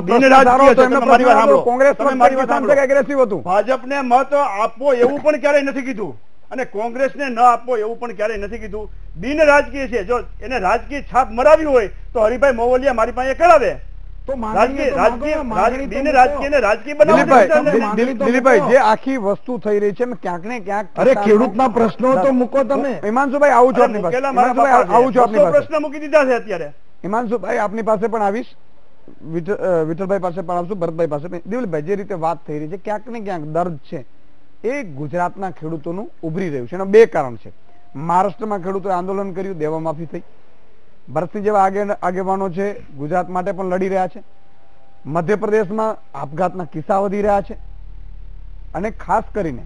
Speaker 6: ભાજપને મત આપો એવું પણ ક્યારેય નથી કીધું અને કોંગ્રેસને ન આપો એવું પણ ક્યારેય નથી કીધું. બિન રાજકીય છે. જો એને રાજકીય છાપ મરાવી હોય તો હરિભાઈ મોવલિયા મારી પાસે કરાવે.
Speaker 1: દિલીપભાઈ, જે આખી વસ્તુ થઈ રહી છે ક્યાંક ને ક્યાંક,
Speaker 4: અરે ખેડૂતના પ્રશ્નો તો મૂકો તમે.
Speaker 1: હિમાંશુભાઈ આવું છું આપની પાસે, આવું છું આપની પાસે.
Speaker 6: પ્રશ્ન મૂકી દીધા છે અત્યારે.
Speaker 1: હિમાંશુભાઈ આપની પાસે પણ આવીશ, વિઠ્ઠલભાઈ પાસે પણ આવશું, ભરતભાઈ પાસે. દિલીપભાઈ, જે રીતે વાત થઈ રહી છે ક્યાંક ને ક્યાંક દર્દ છે એ ગુજરાતના ખેડૂતોનું ઉભરી રહ્યું છે. એના બે કારણ છે. મહારાષ્ટ્રમાં ખેડૂતોએ આંદોલન કર્યું, દેવા માફી થઈ. ભરતસિંહ જેવા આગેવાનો છે ગુજરાત માટે પણ લડી રહ્યા છે. મધ્યપ્રદેશમાં આપઘાતના કિસ્સા વધી રહ્યા છે. અને ખાસ કરીને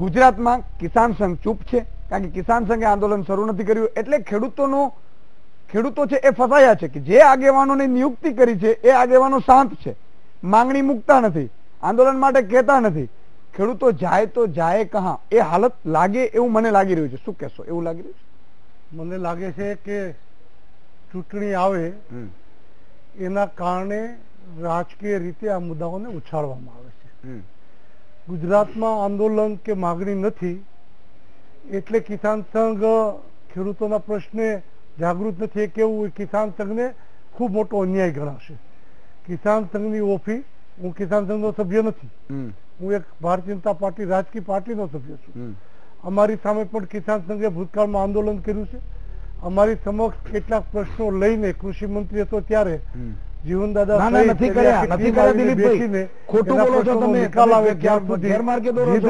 Speaker 1: ગુજરાતમાં કિસાન સંઘ ચૂપ છે, કારણ કે કિસાન સંઘે આંદોલન શરૂ નથી કર્યું. એટલે ખેડૂતો છે એ ફસાયા છે કે જે આગેવાનોની નિયુક્તિ કરી છે એ આગેવાનો શાંત છે, માંગણી મૂકતા નથી, આંદોલન માટે કહેતા નથી. ખેડૂતો જાય તો જાય કહા, એ હાલત લાગે એવું મને લાગી રહ્યું છે. શું કહેશો? એવું લાગી રહ્યું છે?
Speaker 3: મને લાગે છે કે ચૂંટણી આવે એના કારણે રાજકીય રીતે આ મુદ્દાઓને ઉછાળવામાં આવે છે. ગુજરાતમાં આંદોલન કે માગણી નથી એટલે કિસાન સંઘ ખેડૂતોના પ્રશ્ને જાગૃત નથી. કેવું કિસાન સંઘને ખૂબ મોટો અન્યાય ગણાશે. કિસાન સંઘની ઓફિસ, હું કિસાન સંઘનો સભ્ય નથી, હું એક ભારતીય જનતા પાર્ટી રાજકીય પાર્ટીનો સભ્ય છું. અમારી સામે પણ કિસાન સંઘે ભૂતકાળમાં આંદોલન કર્યું છે. અમારી સમક્ષ કેટલાક પ્રશ્નો લઈને કૃષિ મંત્રી હતો ત્યારે જીવનદાદા
Speaker 4: નથી કર્યા દિલીપભાઈ, ખોટું બોલો છો તમે.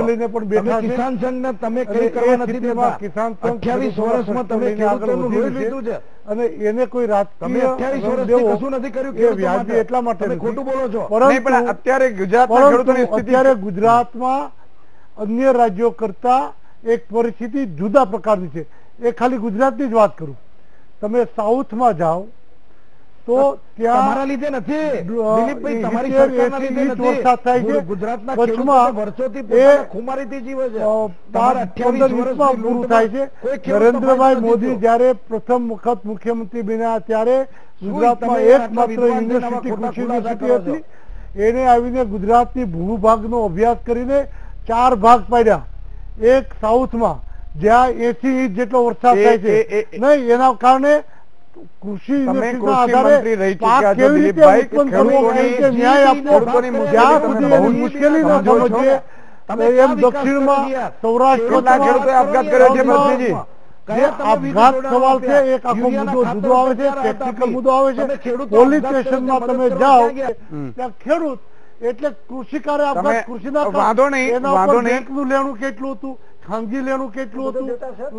Speaker 3: લઈને પણ બેઠા છે.
Speaker 4: કિસાન સંઘને તમે કઈ કરવા નથી દેતા.
Speaker 3: કિસાન સંઘ
Speaker 4: 28 વર્ષમાં તમે ખેડૂતોનું લોહી લીધું છે
Speaker 3: અને એને કોઈ રાજકીય
Speaker 4: 28 વર્ષથી કશું નથી કર્યું.
Speaker 3: એ વ્યાજબી એટલા માટે
Speaker 4: ખોટું બોલો છો.
Speaker 1: પરંતુ અત્યારે ગુજરાતના ખેડૂતોની સ્થિતિ,
Speaker 3: અત્યારે ગુજરાતમાં અન્ય રાજ્યો કરતા એક પરિસ્થિતિ જુદા પ્રકારની છે. એ ખાલી ગુજરાતની જ વાત કરું. તમે સાઉથમાં જાઓ તો ત્યાં
Speaker 4: તમારા લીધે નથી દિલીપભાઈ, તમારી સરકારના લીધે નથી. ગુજરાતના ખેડૂતો વર્ષોથી પોતાના ખુમારીથી જીવે છે.
Speaker 3: 15-20 પૂરું થાય છે. નરેન્દ્રભાઈ મોદી જયારે પ્રથમ વખત મુખ્યમંત્રી બન્યા ત્યારે ગુજરાતમાં એકમાત્ર યુનિવર્સિટી કૃષિ યુનિવર્સિટી હતી. એને આવીને ગુજરાતની ભૂભાગનો અભ્યાસ કરીને 4 ભાગ પાડ્યા. એક સાઉથમાં જ્યાં 80 ઇંચ જેટલો વરસાદ થાય છે નહીં, એના કારણે કૃષિ યુનિવર્સિટીના આધારે પાક કેવી રીતે ઉત્પન્ન કરવો, કેવી રીતે ન્યાય આપવો, જ્યાં સુધી એની મુશ્કેલી ન સમજીએ એમ દક્ષિણમાં સૌરાષ્ટ્રના
Speaker 1: ખેડૂતોએ આપઘાત કર્યો છે. ભરતસિંહજી,
Speaker 3: જે આપઘાત સવાલ છે એક આખો મુદ્દો જુદો આવે છે, ટેકનિકલ મુદ્દો આવે છે. પોલીસ સ્ટેશનમાં તમે જાઓ ત્યાં ખેડૂત એટલે કૃષિકારે આપઘાત, કૃષિના
Speaker 1: વાંધો નહીં, વાંધો નહીં.
Speaker 3: બેંકનું લેણું કેટલું હતું, ખાનગી લેણું કેટલું હતું,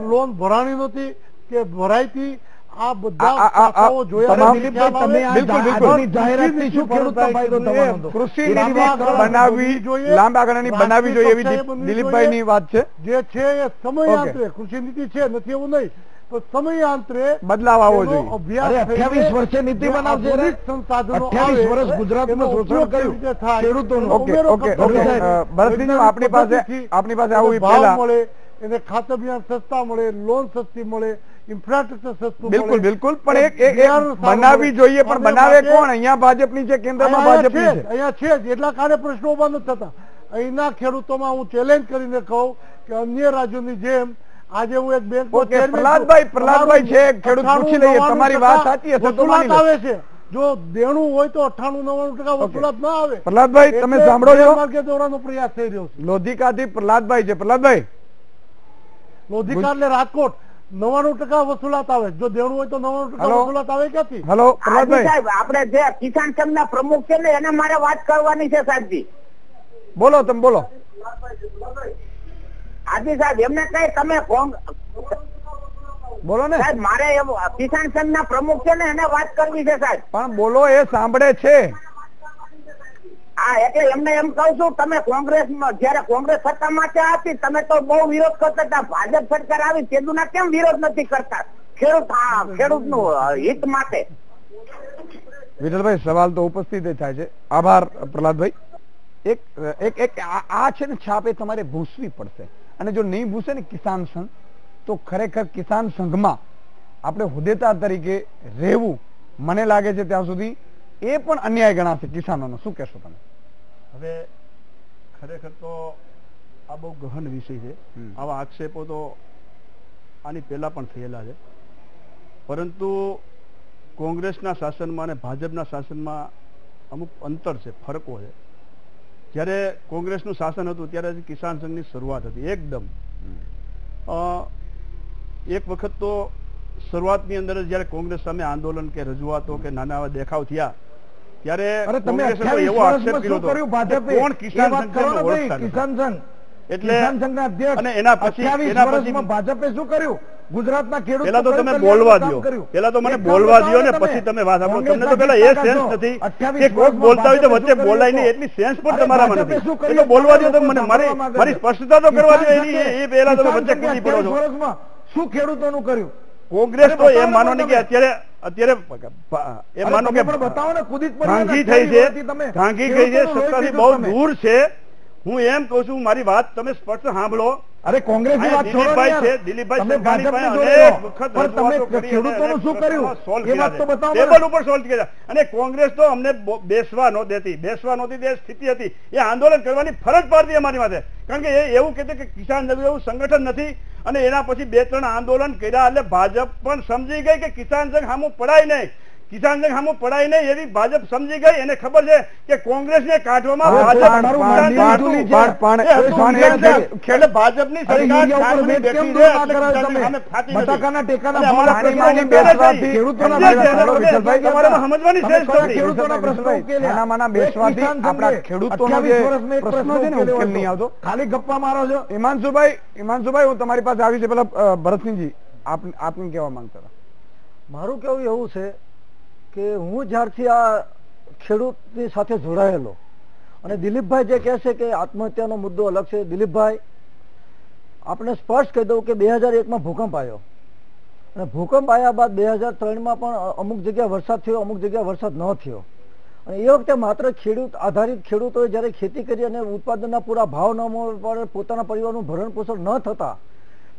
Speaker 3: લોન ભરાણી નહોતી કે ભરાઈ હતી, આ બધા પાસાઓ જોયા.
Speaker 1: કૃષિ નીતિ બનાવવી જોઈએ, લાંબા ગાળાની બનાવવી જોઈએ એવી દિલીપભાઈની વાત છે.
Speaker 3: જે છે એ સમયાંતરે કૃષિ નીતિ છે, નથી એવું નહીં, તો સમયાંતરે
Speaker 1: બદલાવ આવવો જોઈએ.
Speaker 3: અભ્યાસ
Speaker 4: 28 વર્ષે નીતિ બનાવશે.
Speaker 3: સંસાધનો
Speaker 4: 28 વર્ષ ગુજરાતમાં શોષણ કર્યું ખેડૂતોનું.
Speaker 1: ઓકે ભરતસિંહ, આપણી પાસે આવું
Speaker 3: ભાવ મળે, એને ખાતર બિયારણ સસ્તા મળે, લોન સસ્તી મળે, ઇન્ફ્રાસ્ટ્રક્ચર સસ્તું.
Speaker 1: બિલકુલ પણ એક બનાવવી જોઈએ. પણ બનાવે કોણ? અહીંયા ભાજપની છે, કેન્દ્રમાં ભાજપની છે.
Speaker 3: અહીંયા છે જ, એટલા કારણે પ્રશ્નો ઉભા નથી થતા. અહીંના ખેડૂતોમાં હું ચેલેન્જ કરીને કહું કે અન્ય રાજ્યોની જેમ આજે હું એક બેંક
Speaker 1: પ્રહલાદભાઈ છે, ખેડૂત પૂછી લઈએ. તમારી વાત સાચી હશે તો
Speaker 3: આવે છે. જો દેણું હોય તો 98-99% વસૂલાત ના આવે.
Speaker 1: પ્રહલાદભાઈ, તમે સાંભળો છો?
Speaker 3: માર્ગે દોરવાનો પ્રયાસ થઈ રહ્યો છે.
Speaker 1: લોધિકાથી પ્રહલાદભાઈ છે. પ્રહલાદભાઈ,
Speaker 3: લોધિકા એટલે રાજકોટ 99% વસૂલાત આવે. જો દેણું હોય તો 99% વસૂલાત આવે ક્યાંથી?
Speaker 1: હેલો પ્રહલાદભાઈ,
Speaker 8: આપણે જે કિસાન સંઘના પ્રમુખ છે ને એને મારે વાત કરવાની છે સાહેબજી.
Speaker 1: બોલો, તમે બોલો.
Speaker 8: હાજી સાહેબ, એમને કઈ તમે
Speaker 1: બોલો ને
Speaker 8: સાહેબ. મારે કિસાન સંઘના પ્રમુખ છે ને એને વાત કરવી છે સાહેબ.
Speaker 1: પણ બોલો, એ સાંભળે છે.
Speaker 8: હા એટલે એમને એમ કહું છું, તમે કોંગ્રેસમાં જયારે કોંગ્રેસ સત્તામાં હતી તમે તો બહુ વિરોધ કરતા હતા, ભાજપ સરકાર આવી તેદુના કેમ વિરોધ નથી કરતા ખેડૂતનું હિત માટે?
Speaker 1: વિઠ્ઠલભાઈ, સવાલ તો ઉપસ્થિત થાય છે. આભાર પ્રહલાદભાઈ. એક આ છે ને છાપ એ તમારે ભૂસવી પડશે, અને જો નહીં ભૂસે ને કિસાન સંઘ, તો ખરેખર કિસાન સંઘમાં આપણે હોદ્દેદાર તરીકે રહેવું મને લાગે છે ત્યાં સુધી એ પણ અન્યાય ગણાશે કિસાનોનો. શું કહેશો તમે?
Speaker 6: હવે ખરેખર તો આ બહુ ગહન વિષય છે. આવા આક્ષેપો તો આની પહેલા પણ થયેલા છે, પરંતુ કોંગ્રેસના શાસનમાં અને ભાજપના શાસનમાં અમુક અંતર છે, ફરકો છે. જ્યારે કોંગ્રેસનું શાસન હતું ત્યારે કિસાન સંઘની શરૂઆત હતી એકદમ. એક વખત તો શરૂઆતની અંદર જયારે કોંગ્રેસ સામે આંદોલન કે રજૂઆતો કે નાના એવા દેખાવ થયા ત્યારે કોંગ્રેસે એવો આક્ષેપ કર્યો હતો કોણ કિસાન સંઘ,
Speaker 4: કિસાન સંઘ
Speaker 6: એટલે
Speaker 4: અને એના પછી ભાજપે શું કર્યું? ગુજરાતના ખેડૂત
Speaker 6: પેલા તો તમે બોલવા દો, પેલા તો મને બોલવા દો ને પછી તમે વાત આપો. તમને તો પેલા એ સેન્સ નથી કે કોક બોલતા હોય તો વચ્ચે બોલાય નહીં, એટલી સેન્સ પણ તમારામાં નથી. એટલે બોલવા દો તો મને મારી સ્પષ્ટતા તો કરવા દો. એ પેલા તમે વચ્ચે કૂદી પડો છો.
Speaker 4: શું ખેડૂતોનું કર્યું?
Speaker 6: કોંગ્રેસ તો એમ માનો ને કે અત્યારે એમ માનો કે
Speaker 4: બતાવો ને, કુદી
Speaker 6: ભાંગી થઈ છે, ભાંગી ગઈ છે, સત્તાથી બહુ દૂર છે. હું એમ કહું છું, મારી વાત તમે સ્પષ્ટ સાંભળો.
Speaker 4: અરે કોંગ્રેસ ની વાત છોડો ને યાર.
Speaker 6: દિલીપભાઈ
Speaker 4: ભાજપ ખેડૂતોનું શું કર્યું એ વાત તો બતાવો.
Speaker 6: ટેબલ ઉપર સોલ્વ કર્યા. અને કોંગ્રેસ તો અમને બેસવા નહોતી તે સ્થિતિ હતી. એ આંદોલન કરવાની ફરજ પાડતી અમારી માથે, કારણ કે એ એવું કહેते કે કિસાન સંઘ એવું સંગઠન નથી. અને એના પછી 2-3 આંદોલન કર્યા એટલે ભાજપ પણ સમજી ગઈ કે કિસાન સંઘ સામું પડાય નહીં, કિસાન સંઘ સામું પડાય નહીં એવી ભાજપ સમજી ગઈ. એને ખબર છે કે કોંગ્રેસને કાઢવામાં ભાજપની
Speaker 4: ખાલી ગપ્પા મારો છો.
Speaker 1: હિમાંશુભાઈ, હું તમારી પાસે આવી છે. પેલા ભરતસિંહજી, આપને કેવા માંગતા હતા?
Speaker 5: મારું કેવું એવું છે કે હું જ્યારથી આ ખેડૂતની સાથે જોડાયેલો, અને દિલીપભાઈ જે કહે છે કે આત્મહત્યાનો મુદ્દો અલગ છે. દિલીપભાઈ, આપણે સ્પષ્ટ કહી દઉં કે 2001માં ભૂકંપ આવ્યો, અને ભૂકંપ આવ્યા બાદ 2003માં પણ અમુક જગ્યા વરસાદ થયો, અમુક જગ્યા વરસાદ ન થયો. અને એ વખતે માત્ર ખેડૂત આધારિત ખેડૂતોએ જયારે ખેતી કરી અને ઉત્પાદનના પૂરા ભાવ ન મળે, પોતાના પરિવારનું ભરણ પોષણ ન થતા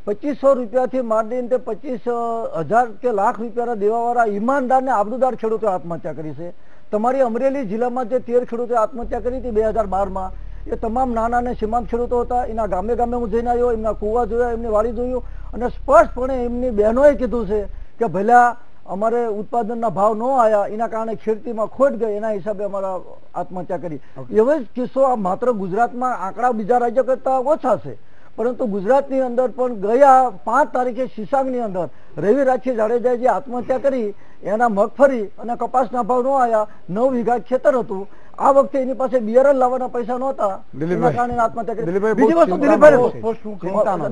Speaker 5: 2500 રૂપિયાથી માંડીને 25,000 કે લાખ રૂપિયાના દેવાવાળા ઈમાનદાર ને આબરૂદાર ખેડૂતો આત્મહત્યા કરી છે. તમારી અમરેલી જિલ્લામાં જે 13 ખેડૂતો આત્મહત્યા કરી હતી 2012માં, એ તમામ નાના અને સીમાંત ખેડૂતો હતા. એના ગામે ગામે હું જઈને આવ્યો, એમના કુવા જોયા, એમની વાડી જોયું, અને સ્પષ્ટપણે એમની બહેનોએ કીધું છે કે ભલા અમારે ઉત્પાદનના ભાવ ન આવ્યા, એના કારણે ખેતીમાં ખોટ ગઈ, એના હિસાબે અમારા આત્મહત્યા કરી. એવો જ કિસ્સો આ માત્ર ગુજરાતમાં, આંકડા બીજા રાજ્યો કરતા ઓછા છે, પરંતુ ગુજરાતની અંદર પણ ગયા 5 તારીખે શિસાંગની અંદર રવિરાજસિંહ જાડેજાએ જે આત્મહત્યા કરી, એના મગફળી અને કપાસના ભાવ ન આવ્યા, 9 વીઘા ખેતર હતું. આ વખતે એની પાસે બિયારણ લાવવાના પૈસા નહોતા, એના કારણે આત્મહત્યા કરી. બીજી વસ્તુ દિલીપભાઈ,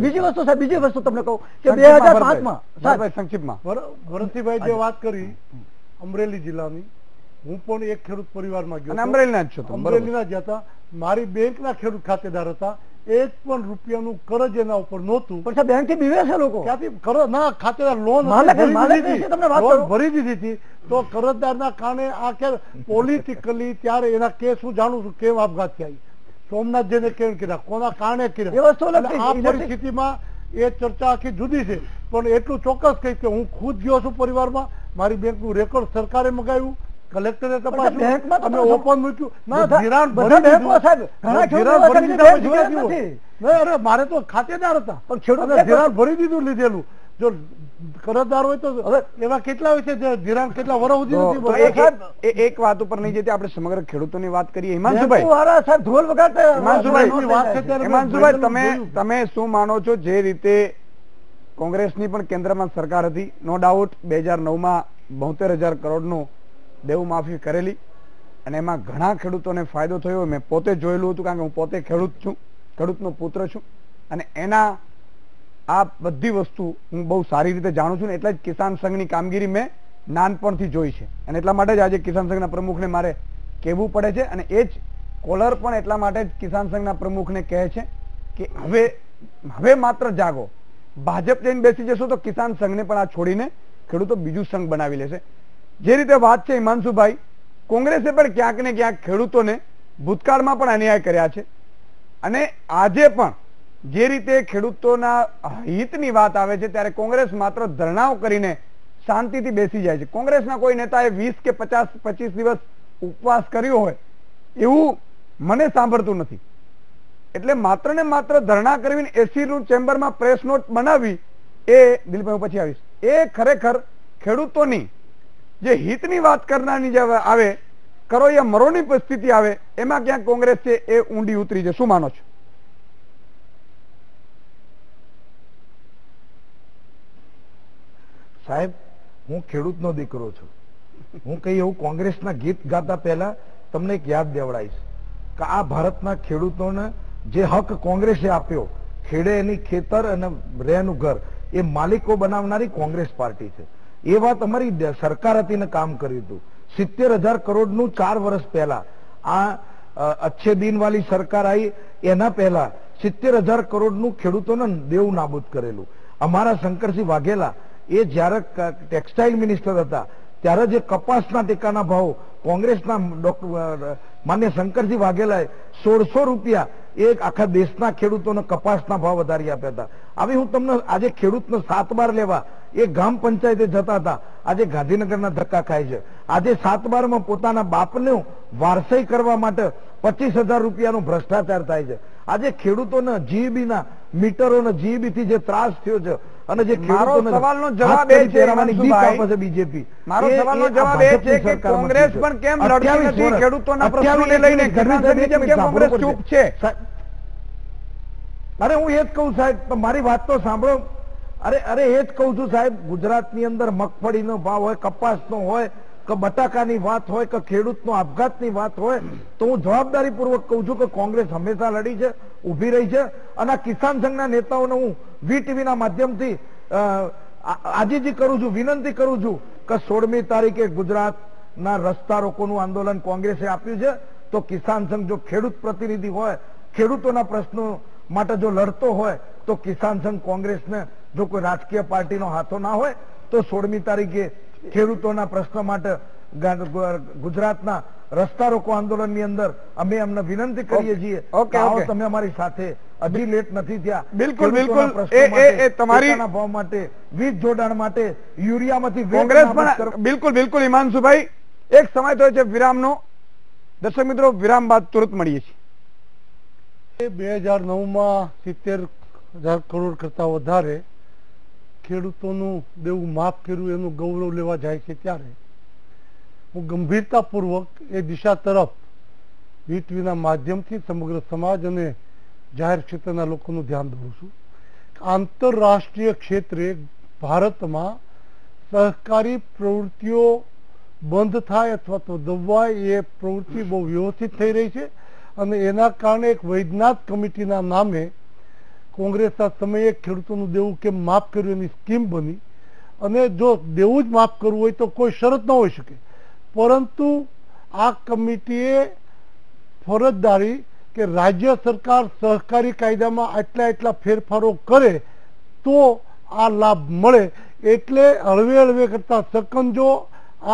Speaker 5: બીજી વસ્તુ તમને કહું કે 2005માં
Speaker 1: સંક્ષિપ્તમાં
Speaker 3: ભરતસિંહભાઈ જે વાત કરી અમરેલી જિલ્લાની, હું પણ એક ખેડૂત પરિવારમાં ગયો,
Speaker 1: અમરેલીના જ છો?
Speaker 3: અમરેલીના જ હતા. મારી બેંકના ખેડૂત ખાતેદાર હતા. 1 પણ રૂપિયાનું કરજ એના ઉપર નહોતું.
Speaker 5: પણ બેંક થી બીવે છે લોકો.
Speaker 3: ક્યાંથી કરજ? ના, ખાતેદાર લોન ભરી દીધી હતી. તો કરજદારના કારણે આ પોલિટિકલી ત્યારે એના કેસ હું જાણું છું કેમ આપઘાત થયા, સોમનાથ જેને કેમ કર્યા, કોના કારણે કર્યા. આ પરિસ્થિતિમાં એ ચર્ચા આખી જુદી છે. પણ એટલું ચોક્કસ કહીશ કે હું ખુદ ગયો છું પરિવારમાં. મારી બેંકનું રેકોર્ડ સરકારે મગાવ્યું, કલેક્ટરે તપાસ્યું, અમે ઓપન મૂક્યું. અરે મારે તો ખાતેદાર હતા, પણ ખેડૂત ધિરાણ ભરી દીધું લીધેલું. જો કરજદાર હોય તો એવા કેટલા હોય છે જે ધિરાણ કેટલા વર્ષ સુધી.
Speaker 1: એક વાત ઉપર નહીં જતી, આપણે સમગ્ર ખેડૂતોની વાત કરીએ. હિમાંશુભાઈ, તમે શું માનો છો? જે રીતે કોંગ્રેસની પણ કેન્દ્રમાં સરકાર હતી, નો ડાઉટ 2009માં 72,000 કરોડનું દેવું માફી કરેલી, અને એમાં ઘણા ખેડૂતોને ફાયદો થયો. મેં પોતે જોયેલું હતું, કારણ કે હું પોતે ખેડૂત છું, ખેડૂતનો પુત્ર છું, અને એના આ બધી વસ્તુ હું બહુ સારી રીતે જાણું છું. ને એટલે જ કિસાન સંઘની કામગીરી મેં નાનપણથી જોઈ છે, અને એટલા માટે જ આજે કિસાન સંઘના પ્રમુખને મારે કહેવું પડે છે. અને એ જ કોલર પણ એટલા માટે જ કિસાન સંઘના પ્રમુખને કહે છે કે હવે માત્ર જાગો, ભાજપ જઈને બેસી જશો તો કિસાન સંઘને પણ આ છોડીને ખેડૂતો બીજું સંઘ બનાવી લેશે. જે રીતે વાત છે હિમાંશુભાઈ, કોંગ્રેસે પણ ક્યાંક ને ક્યાંક ખેડૂતોને ભૂતકાળમાં પણ અન્યાય કર્યા છે અને આજે પણ જે રીતે ખેડૂતોના હિતની વાત આવે છે ત્યારે કોંગ્રેસ માત્ર ધરણાઓ કરીને શાંતિથી બેસી જાય છે. કોંગ્રેસના કોઈ નેતાએ 20 કે 25 દિવસ ઉપવાસ કર્યો હોય એવું મને સાંભળતું નથી. એટલે માત્ર ને માત્ર ધરણા કરીને એસી નું ચેમ્બરમાં પ્રેસ નોટ બનાવી એ દિલીપભાઈ હું પછી આવીશ, એ ખરેખર ખેડૂતોની જે હિતની વાત કરનારની જે આવે કરો યા મરોની પરિસ્થિતિ આવે એમાં ક્યાંક કોંગ્રેસ છે એ ઊંડી ઉતરી છે. શું માનો છો?
Speaker 4: સાહેબ, હું ખેડૂતનો દીકરો છું. હું કઈ એવું કોંગ્રેસના ગીત ગાતા પહેલા તમને એક યાદ દેવડાવીશ કે આ ભારતના ખેડૂતોને જે હક કોંગ્રેસે આપ્યો, ખેડે એની ખેતર અને રહેનું ઘર, એ માલિકો બનાવનારી કોંગ્રેસ પાર્ટી છે. એ વાત અમારી સરકાર હતી ને કામ કર્યું હતું. 70,000 કરોડનું 4 વર્ષ પહેલા આ અચ્છે દિન વાળી સરકાર આવી એના પહેલા 70,000 કરોડનું ખેડૂતોને દેવું નાબૂદ કરેલું. અમારા શંકરસિંહ વાઘેલા એ જયારે ટેક્સટાઇલ મિનિસ્ટર હતા ત્યારે જે કપાસના ટેકાના ભાવ કોંગ્રેસના માન્ય શંકરસિંહ વાઘેલાએ 1600 રૂપિયા એક આખા દેશના ખેડૂતોને કપાસના ભાવ વધારી આપ્યા હતા. આવી હું તમને આજે ખેડૂતનો 7 બાર લેવા એ ગ્રામ પંચાયતે જતા હતા, આજે ગાંધીનગરના ધક્કા ખાય છે. આજે 7 બારમાં પોતાના બાપને વારસાઈ કરવા માટે 25,000 રૂપિયાનો ભ્રષ્ટાચાર થાય છે. આજે ખેડૂતોના જીઈબી ના મીટરોના જીઈબી થી જે ત્રાસ થયો છે અને જે
Speaker 1: સવાલનો જવાબ એ છે
Speaker 4: બીજેપી,
Speaker 1: મારો સવાલનો જવાબ એ છે કે કોંગ્રેસ પણ કેમ લડતી નથી ખેડૂતોના પ્રશ્નોને લઈને? કોંગ્રેસ ચૂપ છે.
Speaker 4: અરે હું એ જ કહું સાહેબ, મારી વાત તો સાંભળો. અરે એ જ કહું છું સાહેબ, ગુજરાતની અંદર મગફળીનો ભાવ હોય, કપાસનો હોય કે બટાકાની વાત હોય કે ખેડૂતનો આપઘાતની વાત હોય તો હું જવાબદારીપૂર્વક કહું છું કે કોંગ્રેસ હંમેશા લડી છે, ઉભી રહી છે. અને આ કિસાન સંઘના નેતાઓને હું વીટીવીના માધ્યમથી આજીજી કરું છું, વિનંતી કરું છું કે 16મી તારીખે ગુજરાતના રસ્તા રોકોનું આંદોલન કોંગ્રેસે આપ્યું છે તો કિસાન સંઘ જો ખેડૂત પ્રતિનિધિ હોય, ખેડૂતોના પ્રશ્નો માટે જો લડતો હોય તો કિસાન સંઘ કોંગ્રેસને જો કોઈ રાજકીય પાર્ટીનો હાથો ના હોય તો 16મી તારીખે ખેડૂતોના પ્રશ્નો માટે ગુજરાતના રસ્તા રોકો આંદોલનની અંદર અમે અમને વિનંતી કરીએ છીએ કે તમે અમારી સાથે, હજી લેટ નથી થયા.
Speaker 1: બિલકુલ બિલકુલ એ તમારી
Speaker 4: ભાવ માટે, વીજ જોડાણ માટે, યુરિયામાંથી
Speaker 1: કોંગ્રેસ પણ બિલકુલ બિલકુલ. હિમાંશુભાઈ, એક સમય થયો છે વિરામનો. દર્શક મિત્રો, વિરામ બાદ તુરંત મળીએ છીએ.
Speaker 3: 2009માં 70,000 કરોડ કરતા વધારે ખેડૂતોનું દેવું માફ કર્યું એનું ગૌરવ લેવા જાય છે ત્યારે હું ગંભીરતાપૂર્વક એ દિશા તરફ વીટીવીના માધ્યમથી સમગ્ર સમાજ અને જાહેર ક્ષેત્રના લોકોનું ધ્યાન દોરું છું. આંતરરાષ્ટ્રીય ક્ષેત્રે ભારતમાં સહકારી પ્રવૃત્તિઓ બંધ થાય અથવા તો દબાય એ પ્રવૃત્તિ બહુ વ્યવસ્થિત થઈ રહી છે અને એના કારણે એક વૈદ્યનાથ કમિટીના નામે કોંગ્રેસના સમયે ખેડૂતોનું દેવું કેમ માફ કર્યું એની સ્કીમ બની અને જો દેવું જ માફ કરવું હોય તો કોઈ શરત ન હોઈ શકે, પરંતુ આ કમિટીએ ફરજ ધારી કે રાજ્ય સરકાર સહકારી કાયદામાં એટલા ફેરફારો કરે તો આ લાભ મળે. એટલે હળવે કરતા સકંજો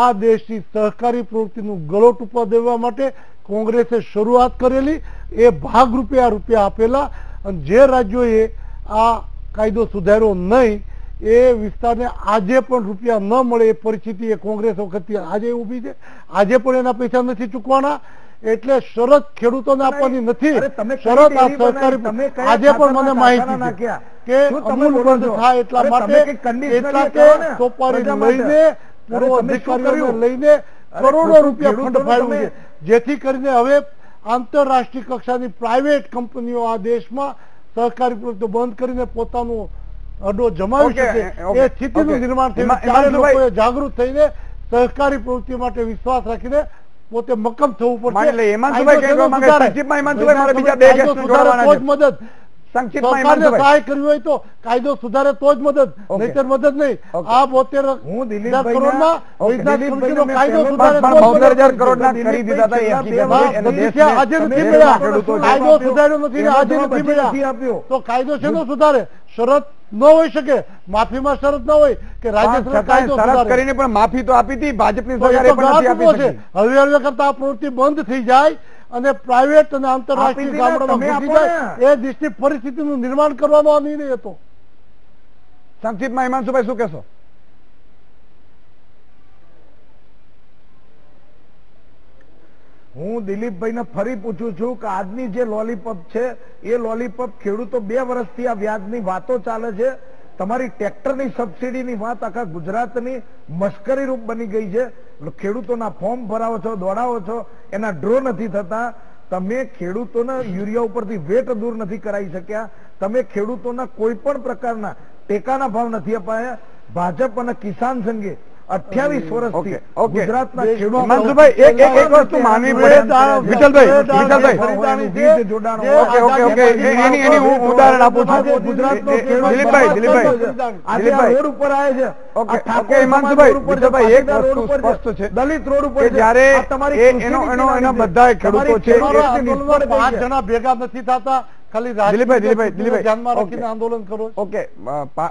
Speaker 3: આ દેશની સહકારી પ્રવૃત્તિનું ગળો ટૂંપવા દેવા માટે કોંગ્રેસે શરૂઆત કરેલી. એ ભાગરૂપે આ રૂપિયા આપેલા અને જે રાજ્યોએ આ કાયદો સુધાર્યો નહીં એ વિસ્તારને આજે પણ રૂપિયા ન મળે એ પરિસ્થિતિ એ કોંગ્રેસ વખતથી આજે ઊભી છે. આજે પણ એના પૈસા નથી ચૂકવાના. એટલે શરત ખેડૂતોને આપવાની નથી, શરત આ સહકારી. આજે પણ મને માહિતી છે કે અમૂલ બંધ થાય એટલા માટે એટલા કે સોપારી લઈને પૂર્વ અધિકારીઓને લઈને કરોડો રૂપિયા ફંડ ફાળવ્યું છે, જેથી કરીને હવે આંતરરાષ્ટ્રીય કક્ષાની પ્રાઇવેટ કંપનીઓ આ દેશમાં સહકારી પ્રવૃત્તિઓ બંધ કરીને પોતાનું અડો જમાવી શકે એ સ્થિતિનું નિર્માણ થયું. ત્યારે લોકોએ જાગૃત થઈને સહકારી પ્રવૃત્તિ માટે વિશ્વાસ રાખીને પોતે મક્કમ થવું પડશે. મદદ
Speaker 1: સંક્ષિપ્તમાં
Speaker 3: સરકારને
Speaker 1: હિમાંશુભાઈ.
Speaker 3: સહાય કરવી હોય તો કાયદો સુધારે તો જ મદદ, નહીંતર મદદ નહીં. આ 72
Speaker 4: હું દિલીપભાઈને-
Speaker 3: કરોડના
Speaker 4: ઓકે,
Speaker 3: વૈજ્ઞાનિક
Speaker 4: દિલીપભાઈને
Speaker 3: સમિતિનો
Speaker 4: મેં
Speaker 3: કાયદો
Speaker 4: પહેલે
Speaker 3: સુધારે
Speaker 1: પણ
Speaker 3: તો જ
Speaker 1: 72,000
Speaker 3: મદદ
Speaker 1: કરોડના
Speaker 3: કરશે.
Speaker 1: કરી દીધા હતા એ હકીકત
Speaker 3: હા,
Speaker 1: છે. અને
Speaker 3: છે,
Speaker 1: દેશને-
Speaker 3: આજે નથી
Speaker 1: દેશના
Speaker 3: મળ્યા.
Speaker 1: ખેડૂતો છે.
Speaker 3: કાયદો સુધાર્યો નથી ને આજે નથી
Speaker 4: નથી
Speaker 3: મળ્યા.
Speaker 4: આપ્યો.
Speaker 3: તો કાયદો છે નો સુધારે? શરત ન હોઈ શકે, માફીમાં શરત ન હોય કે રાજ્ય
Speaker 1: પણ
Speaker 3: સરકાર
Speaker 1: છતાંય
Speaker 3: કાયદો
Speaker 1: શરત
Speaker 3: સુધારે.
Speaker 1: કરીને પણ માફી તો આપી હતી ભાજપની
Speaker 3: તો એ
Speaker 1: સરકારે
Speaker 3: તો
Speaker 1: પણ નથી
Speaker 3: ગળાટૂંકો
Speaker 1: આપી
Speaker 3: છે.
Speaker 1: શકી.
Speaker 3: હળવે હળવે કરતા આ પ્રવૃત્તિ બંધ થઈ જાય અને પ્રાઇવેટ અને આંતરરાષ્ટ્રીય
Speaker 4: આપી દીધા,
Speaker 3: ગામડામાં
Speaker 4: તમે
Speaker 3: ઘૂસી
Speaker 4: આપો
Speaker 3: જાય, એ દેશની પરિસ્થિતિનું નિર્માણ કરવાનો આ નિર્ણય હતો.
Speaker 1: સંક્ષિપ્તમાં હિમાંશુભાઈ શું કહેશો?
Speaker 4: હું દિલીપભાઈને ફરી પૂછું છું કે આજની જે લોલીપોપ છે એ લોલીપોપ ખેડૂતો 2 વર્ષથી આ વ્યાજની વાતો ચાલે છે. તમારી ટ્રેક્ટરની સબસિડીની વાત આખા ગુજરાતની મશ્કરી રૂપ બની ગઈ છે. ખેડૂતોના ફોર્મ ભરાવો છો, દોડાવો છો, એના ડ્રો નથી થતા. તમે ખેડૂતોના યુરિયા ઉપરથી વેટ દૂર નથી કરાવી શક્યા. તમે ખેડૂતોના કોઈ પણ પ્રકારના ટેકાના ભાવ નથી અપાયા. ભાજપ અને કિસાન સંઘે 28 વર્ષથી ગુજરાતના ખેડૂતો
Speaker 1: હિમાંશુભાઈ, એક વસ્તુ માનવી પડે. વિઠ્ઠલભાઈ, એની હું ઉદાહરણ આપું છું.
Speaker 4: ગુજરાતનો
Speaker 1: દિલીપભાઈ,
Speaker 4: રોડ ઉપર આવે છે.
Speaker 1: ઓકે હિમાંશુભાઈ, વિઠ્ઠલભાઈ, એક વસ્તુ સ્પષ્ટ છે
Speaker 4: દલિત રોડ ઉપર
Speaker 1: કે જ્યારે એનો બધા ખેડૂતો છે
Speaker 3: આંદોલનમાં 5 જણા ભેગા નથી થતા, ખાલી
Speaker 1: દિલીપભાઈ,
Speaker 3: ધ્યાનમાં
Speaker 1: ઓકે.
Speaker 3: રાખીને આંદોલન કરો.
Speaker 1: ઓકે,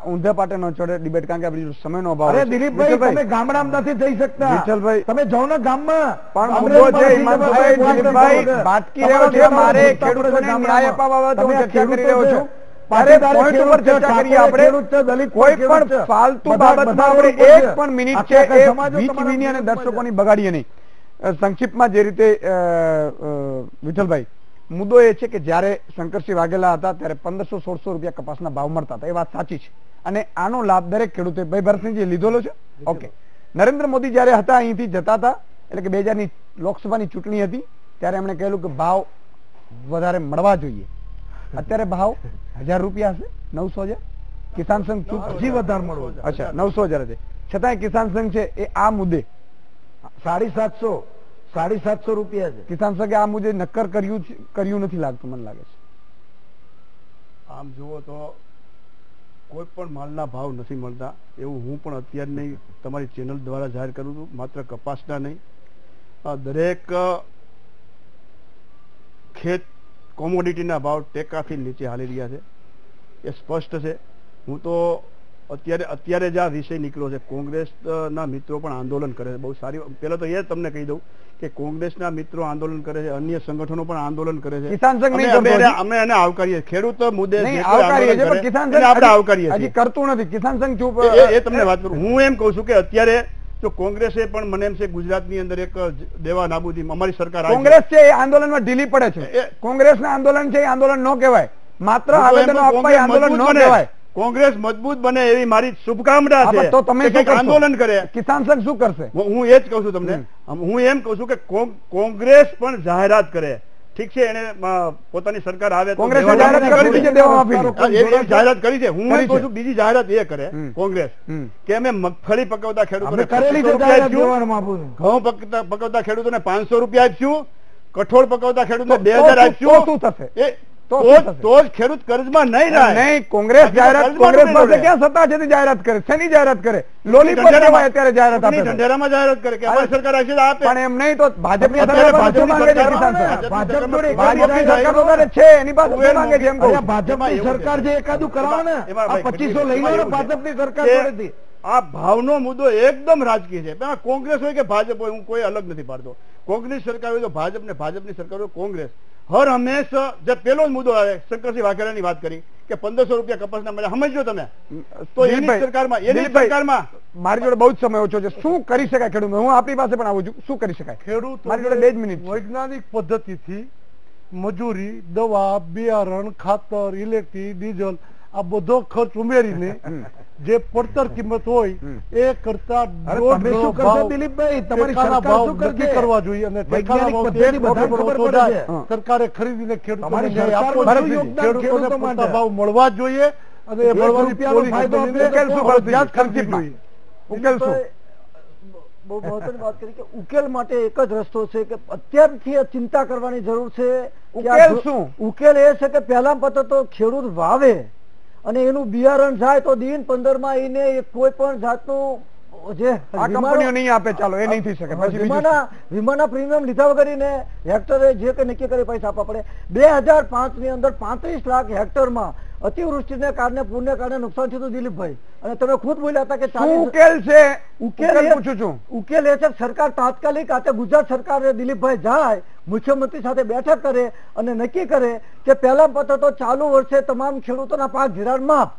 Speaker 1: ઊંધા પાટે ન ચડે ડિબેટ, કારણ કે આપણી સમયનો અભાવ
Speaker 4: અરે
Speaker 1: છે.
Speaker 4: દિલીપભાઈ, તમે ગામડામાં નથી જઈ શકતા.
Speaker 1: વિઠ્ઠલભાઈ,
Speaker 4: તમે જાઓ ને ગામમાં.
Speaker 1: પણ મુદ્દો છે હિમાંશુભાઈ, દિલીપભાઈ બાટકી રહ્યો છે. મારે ખેડૂતોને ન્યાય અપાવવા બાબતે હું ચર્ચા કરી રહ્યો છું. ત્યારે પોઈન્ટ ઉપર ચર્ચા કરીએ આપણે. કોઈ પણ ફાલતુ બાબતમાં આપણે એક પણ મિનિટ છે એ વીજવીની અને દર્શકોની બગાડીએ નહીં. સંક્ષિપ્તમાં જે રીતે વિઠ્ઠલભાઈ, મુદ્દો એ છે કે જ્યારે શંકરસિંહ વાઘેલા હતા ત્યારે 1500-1600 રૂપિયા કપાસના ભાવ મળતા હતા, એ વાત સાચી છે. અને આનો લાભ દરેક ખેડૂતે, ભાઈ ભરતસિંહજી, લીધેલો છે. ઓકે, નરેન્દ્ર મોદી જયારે હતા અહીંથી જતા હતા, એટલે કે 2000ની લોકસભાની ચૂંટણી હતી, ત્યારે એમણે કહેલું કે ભાવ વધારે મળવા જોઈએ. અત્યારે ભાવ 1000 રૂપિયા હશે, 900,000. કિસાન સંઘ
Speaker 4: હજી વધારે મળવો.
Speaker 1: અચ્છા 900,000 છે. છતાંય કિસાન સંઘ છે એ આ મુદ્દે
Speaker 4: 750 રૂપિયા છે.
Speaker 1: કિસાન સંઘે આ મુદ્દે નક્કર કર્યું નથી લાગતું, મને લાગે છે.
Speaker 6: આમ જુઓ તો કોઈ પણ માલના ભાવ નથી મળતા, એવું હું પણ અત્યારે નહીં તમારી ચેનલ દ્વારા જાહેર કરું છું. માત્ર કપાસના નહીં, દરેક ખેત કોમોડિટીના ભાવ ટેકાથી નીચે હાલી રહ્યા છે, એ સ્પષ્ટ છે. હું તો અત્યારે જ આ વિષય નીકળ્યો છે, કોંગ્રેસના મિત્રો પણ આંદોલન કરે છે. બહુ સારી, પહેલા તો એ તમને કહી દઉં કે કોંગ્રેસના મિત્રો આંદોલન કરે છે, અન્ય સંગઠનો પણ આંદોલન કરે છે.
Speaker 1: કિસાન સંઘ નહીં કરતો હજી.
Speaker 6: અમે એને આવકારીએ. ખેડૂત મુદ્દે
Speaker 1: નહીં,
Speaker 6: જે કોઈ
Speaker 1: આવકારીએ છે,
Speaker 6: આંદોલન
Speaker 1: પણ
Speaker 6: કરે
Speaker 1: કિસાન
Speaker 6: એને
Speaker 1: સંઘ
Speaker 6: આપણે આવકારીએ
Speaker 1: હજી
Speaker 6: છીએ.
Speaker 1: કરતું નથી. કિસાન સંઘ ચૂપ.
Speaker 6: એ તમને વાત કરું. હું એમ કહું છું કે અત્યારે જો કોંગ્રેસે પણ મને એમ છે ગુજરાતની અંદર એક દેવા નાબૂદી, અમારી સરકાર આવી છે.
Speaker 1: કોંગ્રેસ છે એ આંદોલનમાં ઢીલી પડે છે. કોંગ્રેસના આંદોલન છે એ આંદોલન ન કહેવાય, માત્ર
Speaker 6: હું તો એમ
Speaker 1: આવેદનો
Speaker 6: કહું,
Speaker 1: આપવા એ આંદોલન ન કહેવાય.
Speaker 6: કોંગ્રેસ મજબૂત બને એવી મારી શુભકામના
Speaker 1: હા,
Speaker 6: છે.
Speaker 1: પણ તો તમે
Speaker 6: કે
Speaker 1: શું
Speaker 6: કંઈક
Speaker 1: કરશો?
Speaker 6: આંદોલન કરે.
Speaker 1: કિસાન સંઘ શું કરશે?
Speaker 6: હું એ જ કહું છું તમને. હું એમ કહું છું કે કોંગ્રેસ પણ જાહેરાત કરે. ઠીક છે, એને પોતાની સરકાર આવે તો
Speaker 1: કોંગ્રેસે
Speaker 6: દેવા
Speaker 1: જાહેરાત
Speaker 6: નાબૂદી
Speaker 1: કરી છે દેવા માફીની.
Speaker 6: હા, એ જાહેરાત કરી છે. હું
Speaker 1: કરી
Speaker 6: એમ કહું
Speaker 1: છે.
Speaker 6: છું બીજી જાહેરાત એ કરે કોંગ્રેસ કે અમે મગફળી પકવતા ખેડૂતોને
Speaker 4: અમે કરેલી છે
Speaker 6: 500 રૂપિયા
Speaker 4: જાહેરાત
Speaker 6: આપીશું,
Speaker 4: દેવાનું આપું.
Speaker 6: ઘઉં પકવતા ખેડૂતોને 500 રૂપિયા આપીશું, કઠોળ પકવતા ખેડૂતોને
Speaker 1: તો
Speaker 6: 2000
Speaker 1: શું
Speaker 6: આપીશું.
Speaker 1: થશે?
Speaker 6: એ
Speaker 1: તો
Speaker 6: તો
Speaker 1: શું થશે?
Speaker 6: તો જ ખેડૂત કર્જમાં નહીં રહે.
Speaker 1: નહીં, કોંગ્રેસ જાહેરાત, કોંગ્રેસ પાસે ક્યાં સત્તા છે તે જાહેરાત કરે? શેની જાહેરાત કરે? લોલીપોપ કહેવાય અત્યારે જાહેરાત આપે છે.
Speaker 6: ઢંઢેરામાં જાહેરાત કરે કે અમારી સરકાર આવશે તો આપે.
Speaker 1: પણ એમ નહીં તો ભાજપની
Speaker 6: અત્યારે
Speaker 1: સરકાર પાસે શું માંગે છે કિસાન સંઘ? ભાજપની સરકાર વગર છે એની પાસે શું માંગે છે એમ કહું છું.
Speaker 4: ભાજપની સરકાર જે એકાદું કરાવો ને,
Speaker 6: એમાં
Speaker 4: આ 2500 લઈ લો ને ભાજપની સરકાર જોડેથી.
Speaker 6: આ ભાવનો મુદ્દો એકદમ રાજકીય છે. એમાં કોંગ્રેસ હોય કે ભાજપ હોય, હું કોઈ અલગ નથી પાડતો. કોંગ્રેસ સરકાર હોય તો ભાજપ ને ભાજપની સરકાર હોય કોંગ્રેસ. હર હંમેશા જે પેલો જ મુદ્દો આવે, શંકરસિંહ વાઘેલાની વાત કરી કે 1500 રૂપિયા કપાસના મળે, સમજજો તમે. તો એની સરકારમાં
Speaker 1: મારી જોડે બહુ જ સમય ઓછો છે. શું કરી શકાય ખેડૂત? હું આપણી પાસે પણ આવું છું. શું કરી શકાય
Speaker 3: ખેડૂત
Speaker 1: મારી જોડે 2 જ મિનિટ છે.
Speaker 3: વૈજ્ઞાનિક પદ્ધતિથી મજૂરી, દવા, બિયારણ, ખાતર, ઇલેક્ટ્રિક, ડીઝલ આ બધો ખર્ચ ઉમેરીને જે પડતર કિંમત હોય એ કરતા
Speaker 4: તમે શું કરશો દિલીપભાઈ? તમારી સરકાર શું કરશે?
Speaker 3: નક્કી કરવા જોઈએ અને ટેકાના ભાવ
Speaker 4: પદ્ધતિ
Speaker 3: જે
Speaker 4: બધાને
Speaker 3: ખબર
Speaker 4: ખબર
Speaker 3: જાય,
Speaker 4: પડે છે.
Speaker 3: સરકારે ખરીદીને
Speaker 4: તમારી
Speaker 3: ખેડૂતોને ન્યાય આપવો
Speaker 4: સરકારનું
Speaker 3: જોઈએ.
Speaker 4: યોગદાન
Speaker 3: ખેડૂતોને
Speaker 4: ખેડૂતો
Speaker 3: પૂરતા
Speaker 4: માટે.
Speaker 3: ભાવ મળવા જ જોઈએ અને એ મળવાની
Speaker 4: રૂપિયાનો
Speaker 3: પોલિસી
Speaker 4: ફાયદો
Speaker 3: બનીને
Speaker 4: આપે તો
Speaker 1: ઉકેલ શું
Speaker 3: ફરજિયાત
Speaker 1: પડશે?
Speaker 3: ખરીદવી જોઈએ.
Speaker 1: ઉકેલ શું?
Speaker 5: બહુ મહત્વની વાત કરી કે ઉકેલ માટે એક જ રસ્તો છે કે અત્યારથી ચિંતા કરવાની જરૂર છે
Speaker 1: ઉકેલ શું?
Speaker 5: ઉકેલ એ છે કે પહેલા પત્ર તો ખેડૂત વાવે અને એનું બિયારણ જાય તો દિન 15 માં એને કોઈ પણ જાતનું જે
Speaker 1: આ કંપનીઓ નહીં આપે, ચાલો એ નહીં થઈ શકે. પછી
Speaker 5: વીમાના પ્રીમિયમ લીધા વગર હેક્ટરે જે કે નક્કી કરી પૈસા આપવા પડે. 2005 ની અંદર 35 લાખ હેક્ટરમાં અતિવૃષ્ટિને કારણે પૂરને કારણે નુકસાન થયું દિલીપભાઈ, અને તમે ખુદ બોલ્યા હતા કે
Speaker 1: ઉકેલ છે. ઉકેલ પૂછું છું.
Speaker 5: ઉકેલ એ છે સરકાર તાત્કાલિક આ ગુજરાત સરકાર દિલીપભાઈ જાય મુખ્યમંત્રી સાથે બેઠક કરે અને નક્કી કરે કે પહેલા પત્ર તો ચાલુ વર્ષે તમામ ખેડૂતોના પાક ધિરાણ માફ,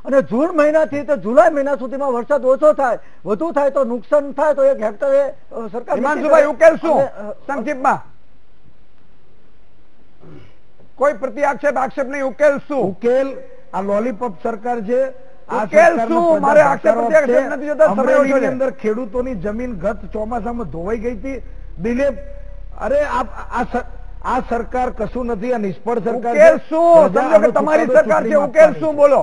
Speaker 5: અને જૂન મહિનાથી તો જુલાઈ મહિના સુધીમાં વરસાદ ઓછો થાય, વધુ થાય તો નુકસાન થાય તો 1 હેક્ટરે સરકાર.
Speaker 1: હિમાંશુભાઈ ઉકેલ શું સંક્ષિપ્તમાં? કોઈ પ્રતિ આક્ષેપ નહીં. ઉકેલ શું?
Speaker 4: ઉકેલ આ લોલીપોપ સરકાર છે.
Speaker 1: ઉકેલ શું? મારે આક્ષેપ નથી જોતા.
Speaker 4: અમરેલીની અંદર ખેડૂતોની જમીન ગત ચોમાસામાં ધોવાઈ ગઈ હતી. દિલીપ, અરે આ સરકાર કશું નથી, આ નિષ્ફળ સરકાર.
Speaker 1: ઉકેલ શું? સમજો કે તમારી સરકાર છે. ઉકેલ શું બોલો?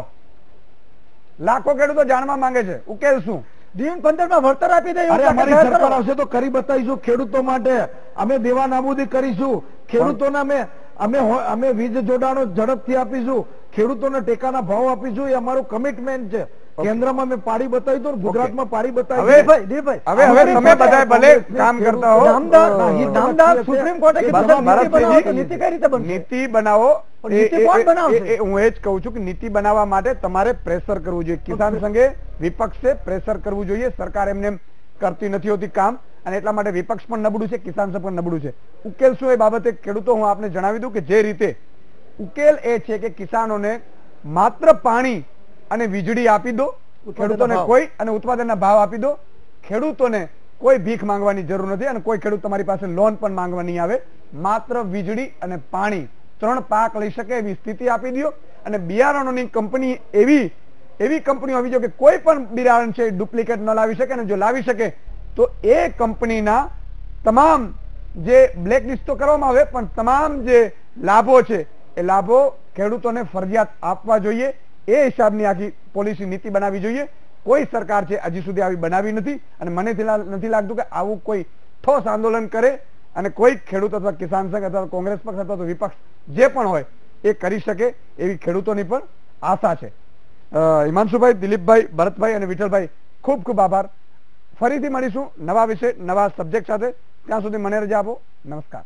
Speaker 1: લાખો ખેડૂતો જાણવા માંગે છે. ઉકેલ શું?
Speaker 5: દિન 15 માં વળતર આપી દે.
Speaker 4: અમારી સરકાર આવશે તો કરી બતાવીશું. ખેડૂતો માટે અમે દેવા નાબૂદી કરીશું. ખેડૂતોને અમે વીજ જોડાણો ઝડપથી આપીશું. ખેડૂતોને ટેકાના ભાવ આપીશું. એ અમારું કમિટમેન્ટ છે. કેન્દ્રમાં મેં પાડી બતાવી તો ગુજરાતમાં પાડી બતાવી.
Speaker 1: હવે તમે બધા ભલે કામ કરતા હો,
Speaker 5: સુપ્રીમ કોર્ટે નીતિ કઈ રીતે બનશે?
Speaker 1: નીતિ બનાવો. હું એ જ કહું છું કે નીતિ બનાવવા માટે તમારે પ્રેશર કરવું જોઈએ. કિસાન સંઘે વિપક્ષે પ્રેશર કરવું જોઈએ. સરકાર એમને કરતી નથી હોતી કામ, અને એટલા માટે વિપક્ષ પણ નબળું છે, કિસાન સંઘ પણ નબળું છે. ઉકેલ શું એ બાબતે ખેડૂતો હું આપને જણાવી દઉં કે જે રીતે ઉકેલ એ છે કે કિસાનોને માત્ર પાણી અને વીજળી આપી દો, ખેડૂતોને કોઈ અને ઉત્પાદનના ભાવ આપી દો. ખેડૂતોને કોઈ ભીખ માંગવાની જરૂર નથી અને કોઈ ખેડૂત તમારી પાસે લોન પણ માંગવા નહીં આવે. માત્ર વીજળી અને પાણી 3 પાક લઈ શકે એવી સ્થિતિ આપી દો. અને બિયારણોની કંપની એવી કંપનીઓ આવી જો કે કોઈ પણ બિયારણ છે ડુપ્લિકેટ ન લાવી શકે, અને જો લાવી શકે તો એ કંપનીના તમામ જે બ્લેક લિસ્ટ તો કરવામાં આવે પણ તમામ જે લાભો છે એ લાભો ખેડૂતોને ફરજિયાત આપવા જોઈએ. એ હિસાબની આખી પોલિસી નીતિ બનાવવી જોઈએ. કોઈ સરકાર છે હજી સુધી આવી બનાવી નથી, અને મને નથી લાગતું કે આવું કોઈ ઠોસ આંદોલન કરે અને કોઈ ખેડૂત અથવા કિસાન સંઘ અથવા કોંગ્રેસ પક્ષ અથવા તો વિપક્ષ જે પણ હોય એ કરી શકે એવી ખેડૂતોની પણ આશા છે. હિમાંશુભાઈ, દિલીપભાઈ, ભરતભાઈ અને વિઠ્ઠલભાઈ, ખૂબ ખૂબ આભાર. ફરીથી મળીશું નવા વિષય નવા સબ્જેક્ટ સાથે. ત્યાં સુધી મને રજા આપો. નમસ્કાર.